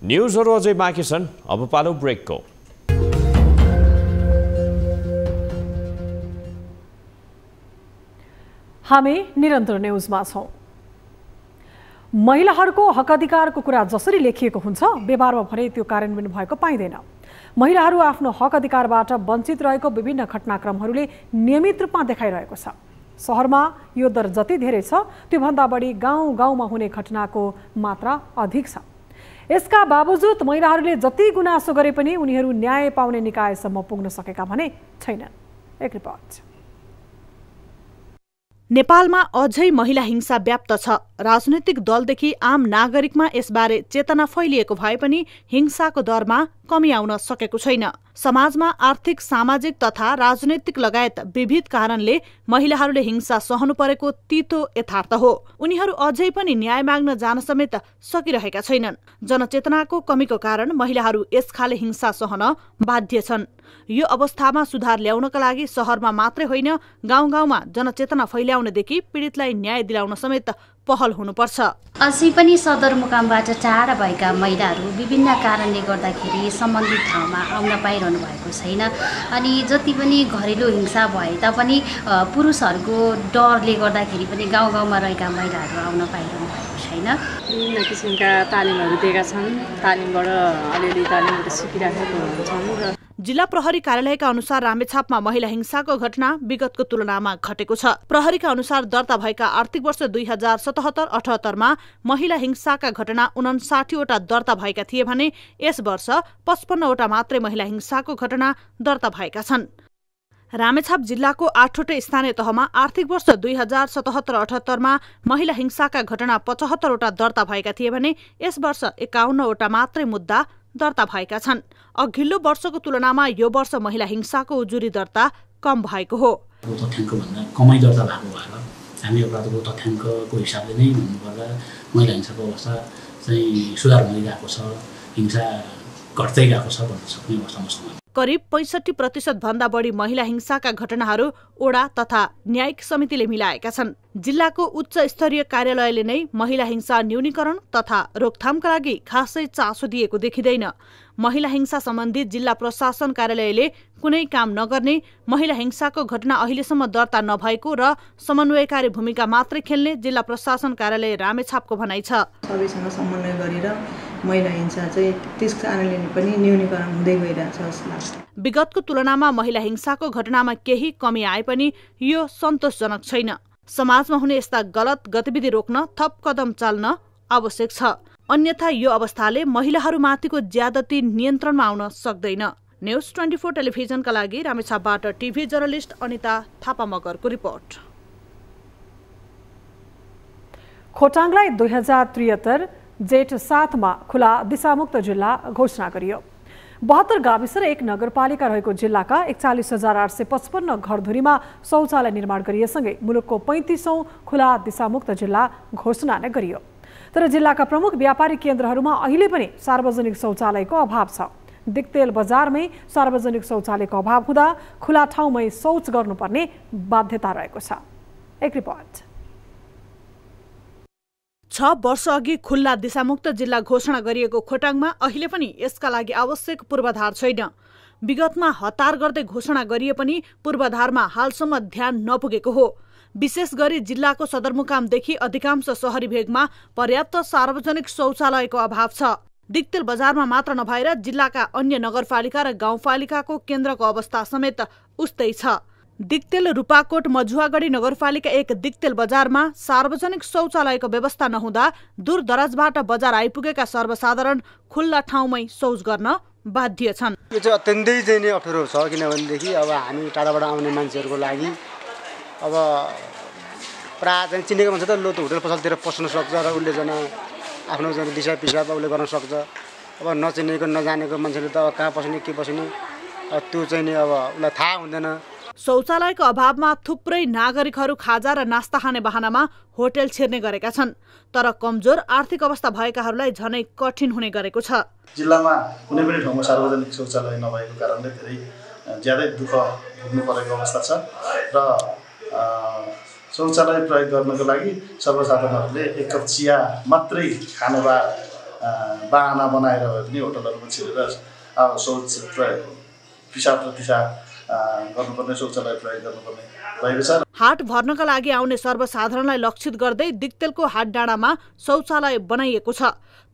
न्युजहरू अझै बाँकी छन्, अब पालो ब्रेकको। हामी निरन्तर न्युजमा छौँ। महिलाहरूको हक अधिकारको कुरा जसरी लेखिएको हुन्छ व्यवहारमा भने त्यो कार्यान्वयन भएको पाइँदैन। महिलाहरू आफ्नो हक अधिकारबाट वञ्चित रहेको विभिन्न घटनाक्रमहरूले नियमित रूपमा देखाइरहेको छ। सहरमा यो दर जति धेरै छ त्योभन्दा बढी गाउँ गाउँमा हुने घटनाको मात्रा अधिक छ। यसका बावजुद महिलाहरूले जति गुनासो गरे पनि उनीहरू न्याय पाउने निकायसम्म पुग्न सकेका भने छैनन्। एक रिपोर्ट। नेपालमा अझै महिला हिंसा व्याप्त छ। राजनैतिक दलदेखि आम नागरिकमा यसबारे चेतना फैलिएको भए पनि हिंसाको दरमा कमी आउन सकेको छैन। समाजमा आर्थिक, सामाजिक तथा राजनैतिक लगायत विविध कारणले महिलाहरूले हिंसा सहनु परेको तीतो यथार्थ हो। उनीहरू अझै पनि न्याय माग्न जान समेत सकिरहेका छैनन्। जनचेतनाको कमीको कारण महिलाहरू यस खाले हिंसा सहन बाध्य छन्। यो अवस्थामा सुधार ल्याउनका लागि शहरमा मात्रै होइन, गाउँ गाउँमा जनचेतना फैल्याउनदेखि पीडितलाई न्याय दिलाउन समेत पहल हुनुपर्छ। अझै पनि सदरमुकामबाट टाढा भएका महिलाहरू विभिन्न कारणले गर्दाखेरि सम्बन्धित ठाउँमा आउन पाइरहनु भएको छैन। अनि जति पनि घरेलु हिंसा भए तापनि पुरुषहरूको डरले गर्दाखेरि पनि गाउँ गाउँमा रहेका महिलाहरू आउन पाइरहनु भएको छैन। विभिन्न किसिमका तालिमहरू दिएका छन्। तालिमबाट अलिअलि तालिमहरू सिकिराखेको छन्। जिल्ला प्रहरी कार्यालयका अनुसार रामेछापमा महिला हिंसाको घटना विगतको तुलनामा घटेको छ। प्रहरीका अनुसार दर्ता भएका आर्थिक वर्ष 2077-78मा महिला हिंसाका घटना 59वटा दर्ता भएका थिए भने यस वर्ष 55वटा मात्रै महिला हिंसाको घटना दर्ता भएका छन्। रामेछाप जिल्लाको 8वटै स्थानीय तहमा आर्थिक वर्ष 2077-78मा महिला हिंसाका घटना 75वटा दर्ता भएका थिए भने यस वर्ष 51वटा मात्रै मुद्दा दर्ता भएका छन्। अघिल्लो वर्षको तुलनामा यो वर्ष महिला हिंसाको उजुरी दर्ता कम भएको हो। तथ्याङ्कभन्दा कमै दर्ता भएको भएर हामी अपराधको तथ्याङ्कको हिसाबले नै भन्नुपर्दा महिला हिंसाको अवस्था चाहिँ सुधार हुँदै गएको छ, हिंसा घट्दै गएको छ भन्न सक्ने अवस्थामा छौँ। करिब 65% भन्दा बढी महिला हिंसाका घटनाहरू ओडा तथा न्यायिक समितिले मिलाएका छन्। जिल्लाको उच्च स्तरीय कार्यालयले नै महिला हिंसा न्यूनीकरण तथा रोकथामका लागि खासै चासो दिएको देखिँदैन। महिला हिंसा सम्बन्धी जिल्ला प्रशासन कार्यालयले कुनै काम नगर्ने, महिला हिंसाको घटना अहिलेसम्म दर्ता नभएको र समन्वयकारी भूमिका मात्रै खेल्ने जिल्ला प्रशासन कार्यालय रामेछापको भनाइ छ। सबैसँग समन्वय गरेर महिला हिंसा चाहिँ त्यस कारणले पनि न्यूनीकरण हुँदै गइरहेछ जस्तो लाग्छ। विगतको तुलनामा महिला हिंसाको घटनामा केही कमी आए पनि यो सन्तोषजनक छैन। समाजमा हुने यस्ता गलत गतिविधि रोक्न थप कदम चाल्न आवश्यक छ। अन्यथा यो अवस्थाले महिलाहरूमाथिको ज्यादती नियन्त्रणमा आउन सक्दैन। न्युज 24 टेलिभिजनका लागि रामेछापबाट टिभी जर्नलिस्ट अनिता थापा मगरको रिपोर्ट। खोटाङलाई 2073 जेठ 7मा खुला दिशामुक्त जिल्ला घोषणा गरियो। 72 गाविस र 1 नगरपालिका रहेको जिल्लाका 41,855 घरधुरीमा शौचालय निर्माण गरिएसँगै मुलुकको 35औं खुला दिशामुक्त जिल्ला घोषणा नै गरियो। तर जिल्लाका प्रमुख व्यापारिक केन्द्रहरूमा अहिले पनि सार्वजनिक शौचालयको अभाव छ। दिक्तेल बजारमै सार्वजनिक शौचालयको अभाव हुँदा खुला ठाउँमै शौच गर्नुपर्ने बाध्यता रहेको छ। एक रिपोर्ट। 6 वर्ष अघि खुल्ला दिशामुक्त जिल्ला घोषणा गरिएको खोटाङमा अहिले पनि यसका लागि आवश्यक पूर्वाधार छैन। विगतमा हतार गर्दै घोषणा गरिए पनि पूर्वाधारमा हालसम्म ध्यान नपुगेको हो। विशेष गरी जिल्लाको सदरमुकामदेखि अधिकांश शहरी भेगमा पर्याप्त सार्वजनिक शौचालयको अभाव छ। दिक्तेल बजारमा मात्र नभएर जिल्लाका अन्य नगरपालिका र गाउँपालिकाको केन्द्रको अवस्था समेत उस्तै छ। दिक्तेल, रूपाकोट, मझुवागढी नगरपालिका 1 दिक्तेल बजारमा सार्वजनिक शौचालयको व्यवस्था नहुँदा दूरदराजबाट बजार आइपुगेका सर्वसाधारण खुल्ला ठाउँमै शौच गर्न बाध्य छन्। यो चाहिँ अत्यन्तै चाहिँ नै अप्ठ्यारो छ, किनभनेदेखि अब हामी टाढाबाट आउने मान्छेहरूको लागि अब प्रायः चाहिँ चिनेको मान्छे त लो त होटल पसलतिर पस्न सक्छ र उसले झन् आफ्नो दिशा पिसाब उसले गर्न सक्छ। अब नचिनेको नजानेको मान्छेले त अब कहाँ पस्ने के पस्ने त्यो चाहिँ नि अब उसलाई थाहा हुँदैन। शौचालयको अभावमा थुप्रै नागरिकहरू खाजा र नास्ता खाने बहानामा होटल छिर्ने गरेका छन्। तर कमजोर आर्थिक अवस्था भएकाहरूलाई झनै कठिन हुने गरेको छ। जिल्लामा कुनै पनि ठाउँमा सार्वजनिक शौचालय नभएको कारणले धेरै ज्यादै दुःख भोग्नु परेको अवस्था छ र शौचालय प्रयोग गर्नको लागि सर्वसाधारणहरूले 1 कप चिया मात्रै खाने बाहना बनाएर भए पनि होटलहरूमा छिरेर शौच प्रयोग पिसाब र दिशा गर्नुपर्ने शौचालय प्रयोग गर्नुपर्ने भएको छ। हाट भर्नका लागि आउने सर्वसाधारणलाई लक्षित गर्दै दिक्तेलको हाट डाँडामा शौचालय बनाइएको छ,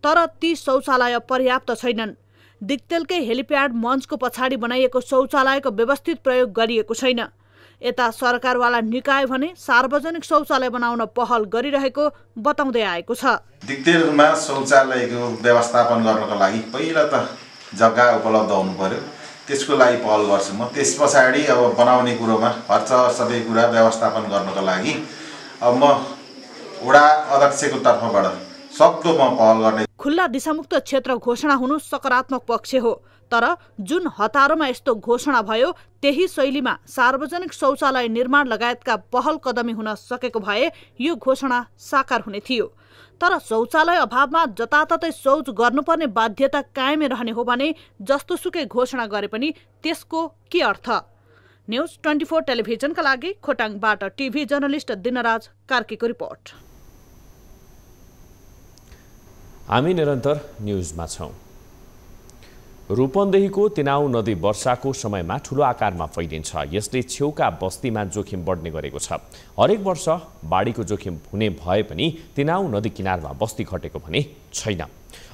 तर ती शौचालय पर्याप्त छैनन्। दिक्तेलकै हेलिप्याड मञ्चको पछाडि बनाइएको शौचालयको व्यवस्थित प्रयोग गरिएको छैन। यता सरकारवाला निकाय भने सार्वजनिक शौचालय बनाउन पहल गरिरहेको बताउँदै आएको छ। दिक्तेरमा शौचालयको व्यवस्थापन गर्नको लागि पहिला त जग्गा उपलब्ध हुनु पर्यो, त्यसको लागि पहल गर्छु म। त्यस पछाडि अब बनाउने कुरोमा खर्च सबै कुरा व्यवस्थापन गर्नको लागि अब म वडा अध्यक्षको तर्फबाट सक्दो म पहल गर्ने। खुल्ला दिशामुक्त क्षेत्र घोषणा हुनु सकारात्मक पक्ष हो, तर जुन हतारोमा यस्तो घोषणा भयो त्यही शैलीमा सार्वजनिक शौचालय निर्माण लगायतका पहल कदमी हुन सकेको भए यो घोषणा साकार हुने थियो। तर शौचालय अभावमा जताततै शौच गर्नुपर्ने बाध्यता कायमै रहने हो भने जस्तोसुकै घोषणा गरे पनि त्यसको के अर्थ? न्युज 24 टेलिभिजनका लागि खोटाङबाट टिभी जर्नलिस्ट दिनराज कार्कीको रिपोर्ट। हामी निरन्तर न्युजमा छौं। रूपन्देहीको तिनाउ नदी वर्षाको समयमा ठूलो आकारमा फैलिन्छ। यसले छेउका बस्तीमा जोखिम बढ्ने गरेको छ। हरेक वर्ष बाढीको जोखिम हुने भए पनि तिनाउ नदी किनारमा बस्ती घटेको भने छैन।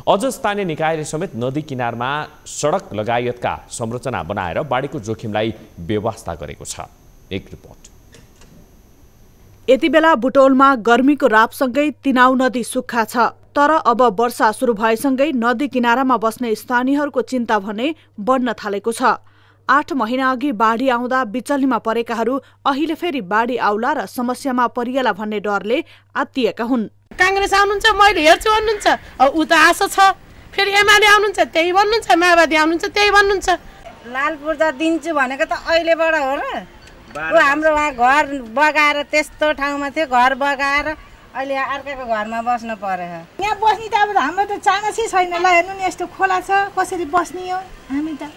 अझ स्थानीय निकायले समेत नदी किनारमा सडक लगायतका संरचना बनाएर बाढीको जोखिमलाई बेवास्ता गरेको छ। एक रिपोर्ट। यति बेला बुटोलमा गर्मीको रापसँगै तिनाउ नदी सुक्खा छ। तर अब वर्षा सुरु भएसँगै नदी किनारामा बस्ने स्थानीयहरूको चिन्ता भने बढ्न थालेको छ। 8 महिना अघि बाढी आउँदा बिचल्लीमा परेकाहरू अहिले फेरि बाढी आउला र समस्यामा परिएला भन्ने डरले आत्तिएका हुन्। कांग्रेस आउनुहुन्छ मैले हेर्छु भन्नुहुन्छ, अब उता आशा छ, फेरि एमाले आउनुहुन्छ त्यही भन्नुहुन्छ, माओवादी आउनुहुन्छ त्यही भन्नुहुन्छ। लाल पूर्जा दिन्छु भनेको त अहिलेबाट हो र? हाम्रो वहाँ घर बगाएर त्यस्तो ठाउँमा थियो, घर बगाएर अहिले अर्काको घरमा बस्नु पर्यो। यहाँ बस्ने त अब हाम्रो त चान्सै छैन। ल हेर्नु नि यस्तो खोला छ, कसरी बस्ने हो? हामी त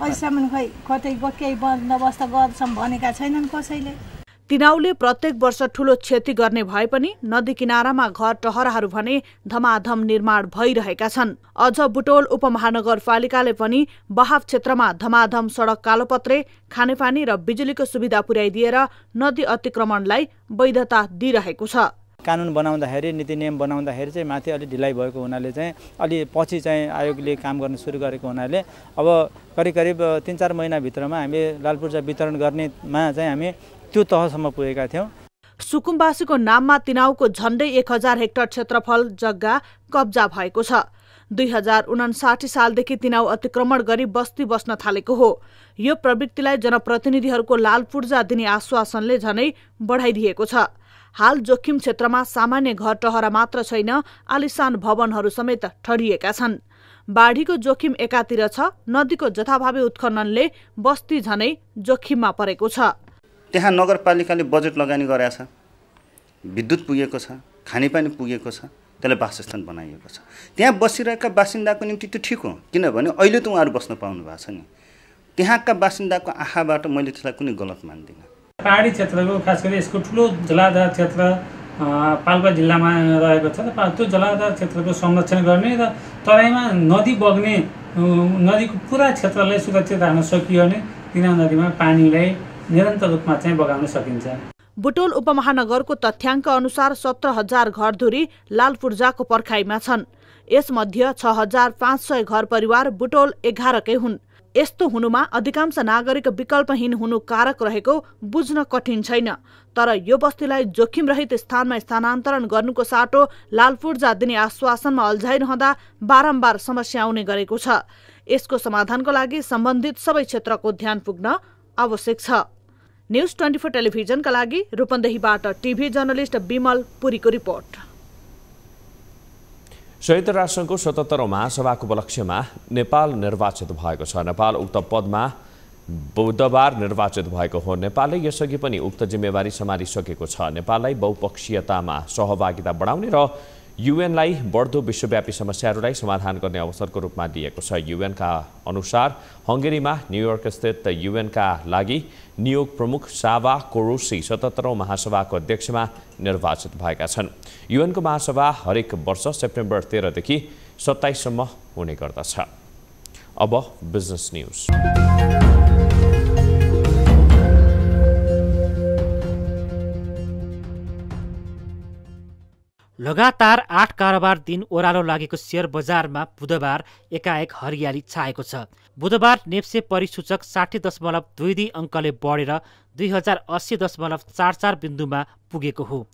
अहिलेसम्म खै कतै केही बन्दोबस्त गर्छौँ भनेका छैनन् कसैले। तिनाउले प्रत्येक वर्ष ठूलो क्षति गर्ने भए पनि नदी किनारामा घर टहराहरू भने धमाधम निर्माण भइरहेका छन्। अझ बुटोल उपमहानगरपालिकाले पनि बहाव क्षेत्रमा धमाधम सडक कालोपत्रे, खानेपानी र बिजुलीको सुविधा पुर्याइदिएर नदी अतिक्रमणलाई वैधता दिइरहेको छ। कानुन बनाउँदाखेरि, नीति नियम बनाउँदाखेरि चाहिँ माथि अलि ढिलाइ भएको हुनाले चाहिँ अलि पछि चाहिँ आयोगले काम गर्न सुरु गरेको हुनाले अब करिब 3-4 महिनाभित्रमा हामी लाल पूर्जा वितरण गर्नेमा चाहिँ हामी त्यो तहसम्म पुगेका थियौँ। सुकुम्बासीको नाममा तिनाउको झण्डै 1000 हेक्टर क्षेत्रफल जग्गा कब्जा भएको छ। 2059 सालदेखि तिनाउ अतिक्रमण गरी बस्ती बस्न थालेको हो। यो प्रवृत्तिलाई जनप्रतिनिधिहरूको लाल पूर्जा दिने आश्वासनले झनै बढाइदिएको छ। हाल जोखिम क्षेत्रमा सामान्य घर टहरा मात्र छैन, आलिशान भवनहरू समेत ठडिएका छन्। बाढीको जोखिम एकातिर छ, नदीको जथाभावी उत्खननले बस्ती झनै जोखिममा परेको छ। त्यहाँ नगरपालिकाले बजेट लगानी गरेको छ, विद्युत पुगेको छ, खानेपानी पुगेको छ, त्यसलाई वासस्थान बनाइएको छ। त्यहाँ बसिरहेका बासिन्दाको निम्ति त्यो ठिक हो, किनभने अहिले त उहाँहरू बस्न पाउनु भएको छ नि। त्यहाँका बासिन्दाको आँखाबाट मैले त्यसलाई कुनै गलत मान्दिनँ। पहाडी क्षेत्रको खास गरी यसको ठुलो जलाधार क्षेत्र पाल्पा जिल्लामा रहेको छ। त्यो जलाधार क्षेत्रको संरक्षण गर्ने र तराईमा नदी बग्ने नदीको पुरा क्षेत्रलाई सुरक्षित राख्न सकियो भने तिनाउ नदीमा पानीलाई निरन्तर रूपमा चाहिँ बगाउन सकिन्छ। बुटोल उपमहानगरको तथ्याङ्क अनुसार 17,000 घरधुरी लाल पूर्जाको पर्खाइमा छन्। यसमध्ये 6,500 घर परिवार बुटोल 11कै हुन्। यस्तो हुनुमा अधिकांश नागरिक विकल्पहीन हुनु कारक रहेको बुझ्न कठिन छैन। तर यो बस्तीलाई जोखिम रहित स्थानमा स्थानान्तरण गर्नुको साटो लाल पूर्जा दिने आश्वासनमा अल्झाइरहँदा बारम्बार समस्या आउने गरेको छ। यसको समाधानको लागि सम्बन्धित सबै क्षेत्रको ध्यान पुग्न आवश्यक छ। न्युज 24 टेलिभिजनका लागि रूपन्देहीबाट टिभी जर्नलिस्ट विमल पुरीको रिपोर्ट। संयुक्त राष्ट्रसङ्घको 77औं महासभाको उपलक्ष्यमा नेपाल निर्वाचित भएको छ। नेपाल उक्त पदमा बुधबार निर्वाचित भएको हो। नेपालले यसअघि पनि उक्त जिम्मेवारी सम्हालिसकेको छ। नेपाललाई बहुपक्षीयतामा सहभागिता बढाउने र युएनलाई बढ्दो विश्वव्यापी समस्याहरूलाई समाधान गर्ने अवसरको रूपमा लिएको छ। युएनका अनुसार हङ्गेरीमा न्युयोर्क स्थित युएनका लागि नियोग प्रमुख सावा कोरोसी 77औं महासभाको अध्यक्षमा निर्वाचित भएका छन्। युएनको महासभा हरेक वर्ष सेप्टेम्बर 13 देखि 27 सम्म हुने गर्दछ। अब बिजनेस न्युज। लगातार 8 कारोबार दिन ओह्रालो लागेको शेयर बजारमा बुधबार एकाएक हरियाली छाएको छ। बुधबार नेप्से परिसूचक 60.22 अङ्कले बढेर 2080.44 बिन्दुमा पुगेको हो।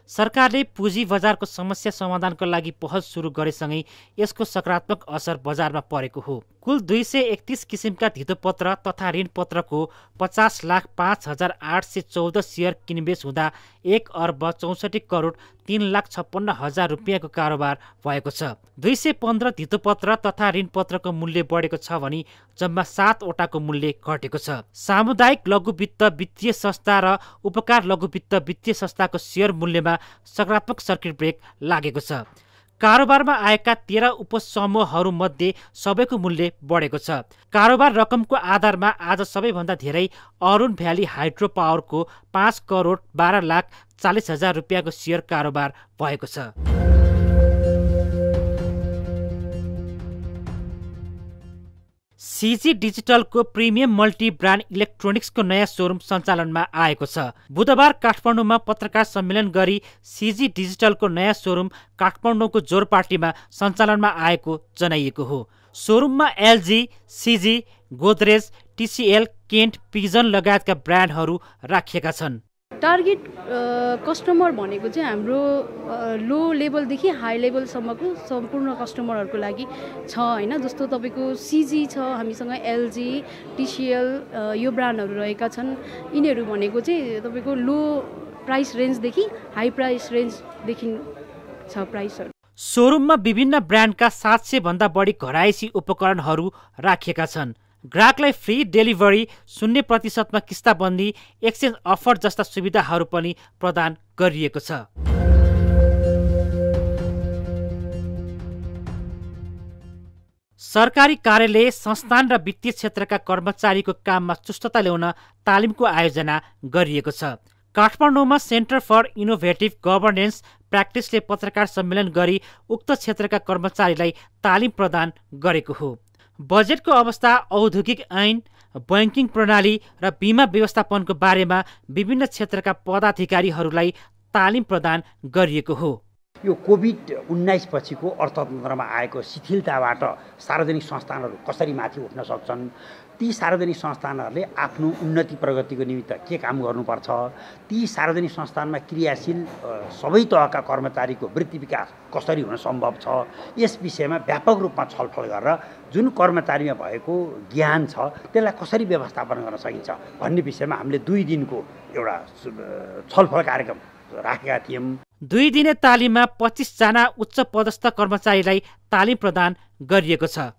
सरकारले पुँजी बजारको समस्या समाधानको लागि पहल सुरु गरेसँगै यसको सकारात्मक असर बजारमा परेको हो। कुल 231 किसिमका धितोपत्र तथा ऋणपत्रको 50,05,814 सेयर किनबेच हुँदा 1,64,03,56,000 रुपियाँको कारोबार भएको छ। 215 धितोपत्र तथा ऋणपत्रको मूल्य बढेको छ भने जम्मा 7 वटाको मूल्य घटेको छ। सामुदायिक लघु वित्त वित्तीय संस्था र उपकार लघु वित्त वित्तीय संस्थाको सेयर मूल्यमा सकारात्मक सर्किट ब्रेक लागेको छ। कारोबारमा आएका 13 उपसमूहहरूमध्ये सबैको मूल्य बढेको छ। कारोबार रकमको आधारमा आज सबैभन्दा धेरै अरुण भ्याली हाइड्रो पावरको 5,12,40,000 रुपियाँको सेयर कारोबार भएको छ। सीजी डिजिटलको प्रिमियम मल्टी ब्रान्ड इलेक्ट्रोनिक्सको नयाँ सोरुम सञ्चालनमा आएको छ। बुधबार काठमाडौँमा पत्रकार सम्मेलन गरी सीजी डिजिटलको नयाँ सोरुम काठमाडौँको जोरपाटीमा सञ्चालनमा आएको जनाइएको हो। सोरुममा LG, CG, Godrej, TCL, Kent, Pigeon लगायतका ब्रान्डहरू राखिएका छन्। टार्गेट कस्टमर भनेको चाहिँ हाम्रो लो लेभलदेखि हाई लेभलसम्मको सम्पूर्ण कस्टमरहरूको लागि छ हैन। जस्तो तपाईँको सीजी छ, हामीसँग एलजी, टिसिएल यो ब्रान्डहरू रहेका छन्। यिनीहरू भनेको चाहिँ तपाईँको लो प्राइस रेन्जदेखि हाई प्राइस रेन्जदेखि छ प्राइसहरू। सोरुममा विभिन्न ब्रान्डका 700 भन्दा बढी घरायसी उपकरणहरू राखिएका छन्। ग्राहकलाई फ्री डेलिभरी, 0% किस्ताबन्दी, एक्सचेन्ज अफर जस्ता सुविधाहरू पनि प्रदान गरिएको छ। सरकारी कार्यालय, संस्थान र वित्तीय क्षेत्रका कर्मचारीको काममा चुस्तता ल्याउन तालिमको आयोजना गरिएको छ। काठमाडौँमा सेन्टर फर इनोभेटिभ गभर्नेन्स प्र्याक्टिसले पत्रकार सम्मेलन गरी उक्त क्षेत्रका कर्मचारीलाई तालिम प्रदान गरेको हो। बजेटको अवस्था, औद्योगिक ऐन, बैंकिङ प्रणाली र बीमा व्यवस्थापनको बारेमा विभिन्न क्षेत्रका पदाधिकारीहरूलाई तालिम प्रदान गरिएको हो। यो कोभिड-19 पछिको अर्थतन्त्रमा आएको शिथिलताबाट सार्वजनिक संस्थानहरू कसरी माथि उठ्न सक्छन्, ती सार्वजनिक संस्थानहरूले आफ्नो उन्नति प्रगतिको निमित्त के काम गर्नुपर्छ, ती सार्वजनिक संस्थानमा क्रियाशील सबै तहका कर्मचारीको वृत्ति विकास कसरी हुन सम्भव छ, यस विषयमा व्यापक रूपमा छलफल गरेर जुन कर्मचारीमा भएको ज्ञान छ त्यसलाई कसरी व्यवस्थापन गर्न सकिन्छ भन्ने विषयमा हामीले 2 दिनको एउटा छलफल कार्यक्रम राखेका थियौँ। 2 दिने तालिममा 25 जना उच्च पदस्थ कर्मचारीलाई तालिम प्रदान गरिएको छ।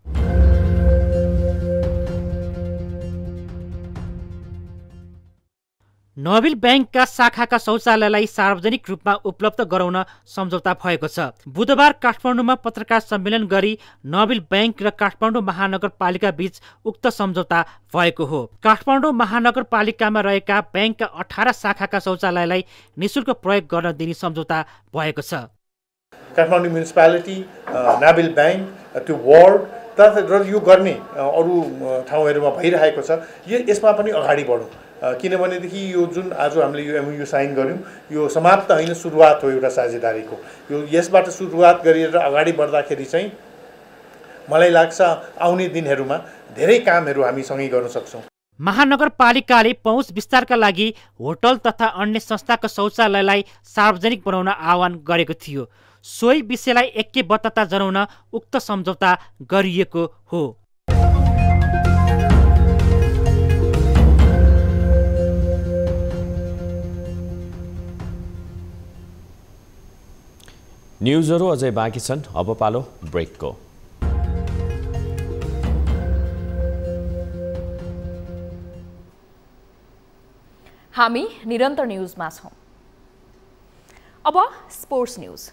नोबेल ब्याङ्कका शाखाका शौचालयलाई सार्वजनिक रूपमा उपलब्ध गराउन सम्झौता भएको छ। बुधबार काठमाडौँमा पत्रकार सम्मेलन गरी नोबेल ब्याङ्क र काठमाडौँ महानगरपालिका बीच उक्त सम्झौता भएको हो। काठमाडौँ महानगरपालिकामा रहेका ब्याङ्कका 18 शाखाका शौचालयलाई निशुल्क प्रयोग गर्न दिने सम्झौता भएको छ। काठमाडौँ म्युनिसिपालिटी, नोबेल ब्याङ्क, त्यो वार्ड र यो गर्ने अरू ठाउँहरूमा भइरहेको छ। यसमा पनि अगाडि बढौँ, किनभनेदेखि यो जुन आज हामीले यो एमओयू साइन गऱ्यौँ यो समाप्त होइन, सुरुवात हो एउटा साझेदारीको। यो यसबाट सुरुवात गरेर अगाडि बढ्दाखेरि चाहिँ मलाई लाग्छ आउने दिनहरूमा धेरै कामहरू हामी सँगै गर्न सक्छौँ। महानगरपालिकाले पहुँच विस्तारका लागि होटल तथा अन्य संस्थाको शौचालयलाई सार्वजनिक बनाउन आह्वान गरेको थियो। सोही विषयलाई ऐक्यबद्धता जनाउन उक्त सम्झौता गरिएको हो। न्युजहरू अझै बाँकी छन्, अब पालो ब्रेकको। हामी निरन्तर न्युजमा छौं। अब स्पोर्ट्स न्युज।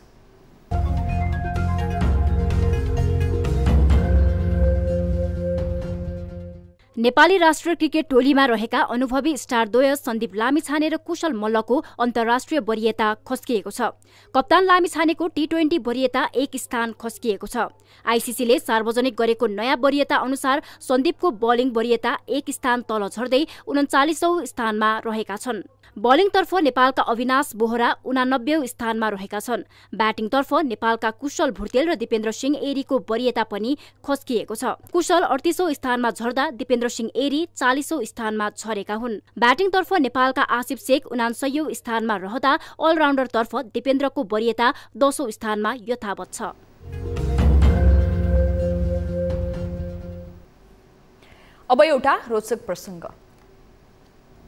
नेपाली राष्ट्रिय क्रिकेट टोलीमा रहेका अनुभवी स्टारद्वय सन्दीप लामिछाने र कुशल मल्लको अन्तर्राष्ट्रिय वरियता खस्किएको छ। कप्तान लामिछानेको टी20 वरियता 1 स्थान खस्किएको छ। आईसीसीले सार्वजनिक गरेको नयाँ वरियता अनुसार सन्दीपको बलिङ वरियता 1 स्थान तल झर्दै 39औं स्थानमा रहेका छन्। बलिङतर्फ नेपालका अविनाश बोहरा 89औं स्थानमा रहेका छन्। ब्याटिङतर्फ नेपालका कुशल भुर्तेल र दिपेन्द्र सिंह एरीको वरियता पनि खस्किएको छ। कुशल 38औं स्थानमा झर्दा दिपेन्द्र सिंह एरी 40औं स्थानमा झरेका हुन्। ब्याटिङतर्फ नेपालका आसिफ शेख 79औं स्थानमा रहँदा अलराउन्डरतर्फ दिपेन्द्रको वरियता 10औं स्थानमा यथावत छ। अब एउटा रोचक प्रसंग।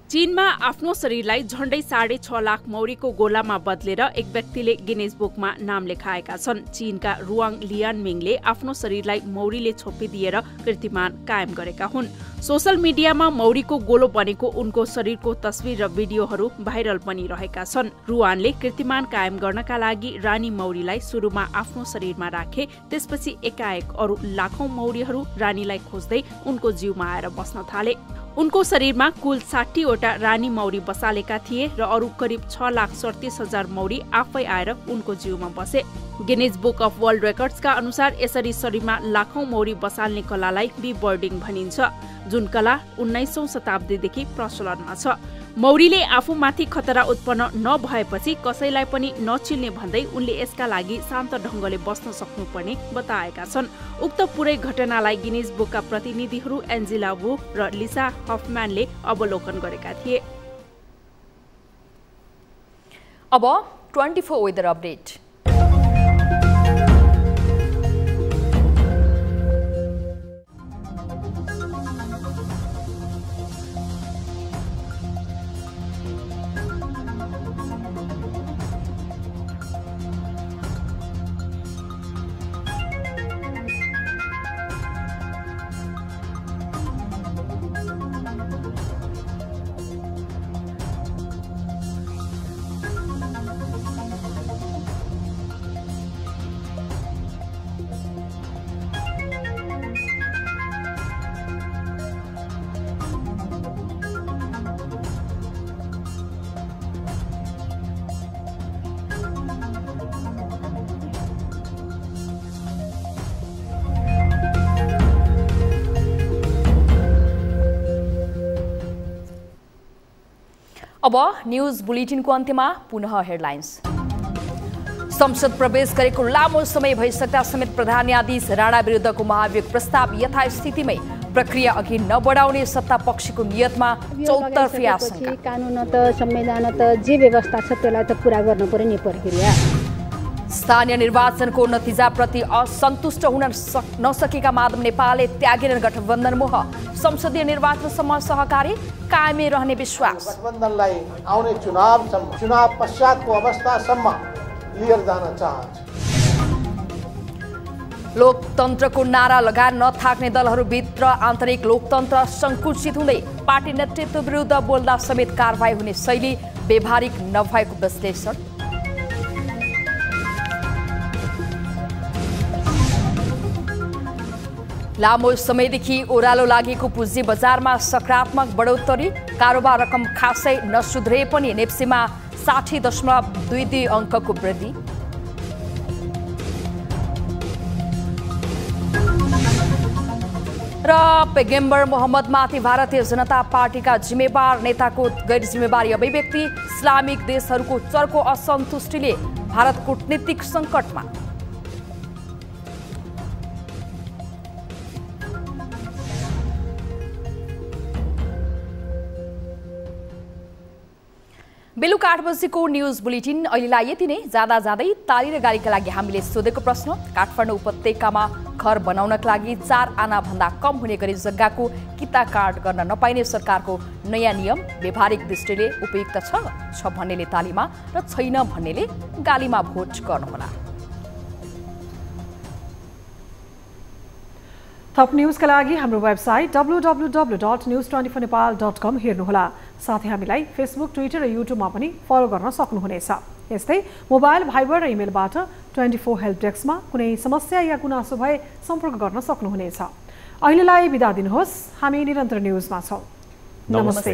चीनमा आफ्नो शरीरलाई झण्डै 6.5 लाख मौरीको गोलामा बदलेर एक व्यक्तिले गिनेस बुकमा नाम लेखाएका छन्। चीनका रुआङ लियानमिङले आफ्नो शरीरलाई मौरीले छोपिदिएर कीर्तिमान कायम गरेका हुन्। सोशल मिडियामा मौरीको गोलो बनेको उनको शरीरको तस्बिर र भिडियोहरू भाइरल बनिरहेका छन्। रुआनले कीर्तिमान कायम गर्नका लागि रानी मौरीलाई सुरुमा आफ्नो शरीरमा राखे, त्यसपछि एकाएक अरू लाखौं मौरीहरू रानीलाई खोज्दै उनको जिउमा आएर बस्न थाले। उनको शरीरमा कुल 60 वटा रानी मौरी बसालेका थिए र अरू करिब 6,37,000 मौरी आफै आएर उनको जिउमा बसे। गिनेस बुक अफ वर्ल्ड रेकर्ड्सका अनुसार यसरी शरीरमा लाखौं मौरी बसाल्ने कलालाई बी बर्डिङ भनिन्छ, जुन कला 19औं शताब्दीदेखि प्रचलनमा छ। मौरीले आफूमाथि खतरा उत्पन्न नभएपछि कसैलाई पनि नचिल्ने भन्दै उनले यसका लागि शान्त ढंगले बस्न सक्नुपर्ने बताएका छन्। उक्त पुरै घटनालाई गिनेस बुकका प्रतिनिधिहरू एन्जेला वु र लिसा हफम्यानले अवलोकन गरेका थिए। अब 24 वेदर अपडेट। अब न्यूज बुलेटिनको अन्त्यमा पुनः हेडलाइन्स। संसद प्रवेश गरेको लामो समय भइसक्दा समेत प्रधान न्यायाधीश राणा विरुद्धको महाभियोग प्रस्ताव यथास्थितिमै प्रक्रिया अघि नबढाउने सत्ता पक्षको नियतमा चौतर्फी आशंका। कानुन त संविधान त जे व्यवस्था छ त्यसलाई त पूरा गर्नु पर्यो नि प्रक्रिया। स्थानीय निर्वाचनको नतिजाप्रति असन्तुष्ट हुन नसकेका माधव नेपालले त्यागेर गठबन्धन मोह, संसदीय निर्वाचनसम्म सहकारी कायमै रहने विश्वास। गठबन्धनलाई आउने चुनाव पश्चातको अवस्थासम्म लिएर जान चाहन्छ। लोकतन्त्रको नारा लगाएर नथाक्ने दलहरूभित्र आन्तरिक लोकतन्त्र संकुचित हुँदै पार्टी नेतृत्व विरुद्ध बोल्दा समेत कारबाही हुने शैली व्यवहारिक नभएको विश्लेषण। लामो समयदेखि ओह्रालो लागेको पुँजी बजारमा सकारात्मक बढोत्तरी, कारोबार रकम खासै नसुध्रे पनि नेप्सीमा 60.22 अङ्कको वृद्धि। र पैगम्बर मोहम्मदमाथि भारतीय जनता पार्टीका जिम्मेवार नेताको गैर जिम्मेवारी अभिव्यक्ति, इस्लामिक देशहरूको चर्को असन्तुष्टिले भारत कूटनीतिक सङ्कटमा। बेलुका 8 बजेको न्यूज बुलेटिन अहिलेलाई यति नै। जाँदा जाँदै ताली र गालीका लागि हामीले सोधेको प्रश्न, काठमाडौँ उपत्यकामा घर बनाउनका लागि 4 आना भन्दा कम हुने गरी जग्गाको किता काट गर्न नपाइने सरकारको नयाँ नियम व्यवहारिक दृष्टिले उपयुक्त छ भन्नेले तालीमा र छैन भन्नेले गालीमा भोट गर्नुहोला। थप न्यूजका लागि हाम्रो वेबसाइट www.news24nepal.com हेर्नुहोला। साथै हामीलाई फेसबुक, ट्विटर र युट्युबमा पनि फलो गर्न सक्नुहुनेछ। यस्तै मोबाइल, भाइबर र इमेलबाट 24 हेल्प डेस्कमा कुनै समस्या या गुनासो भए सम्पर्क गर्न सक्नुहुनेछ। अहिलेलाई बिदा दिनुहोस्। हामी निरन्तर न्यूजमा छौं। नमस्ते।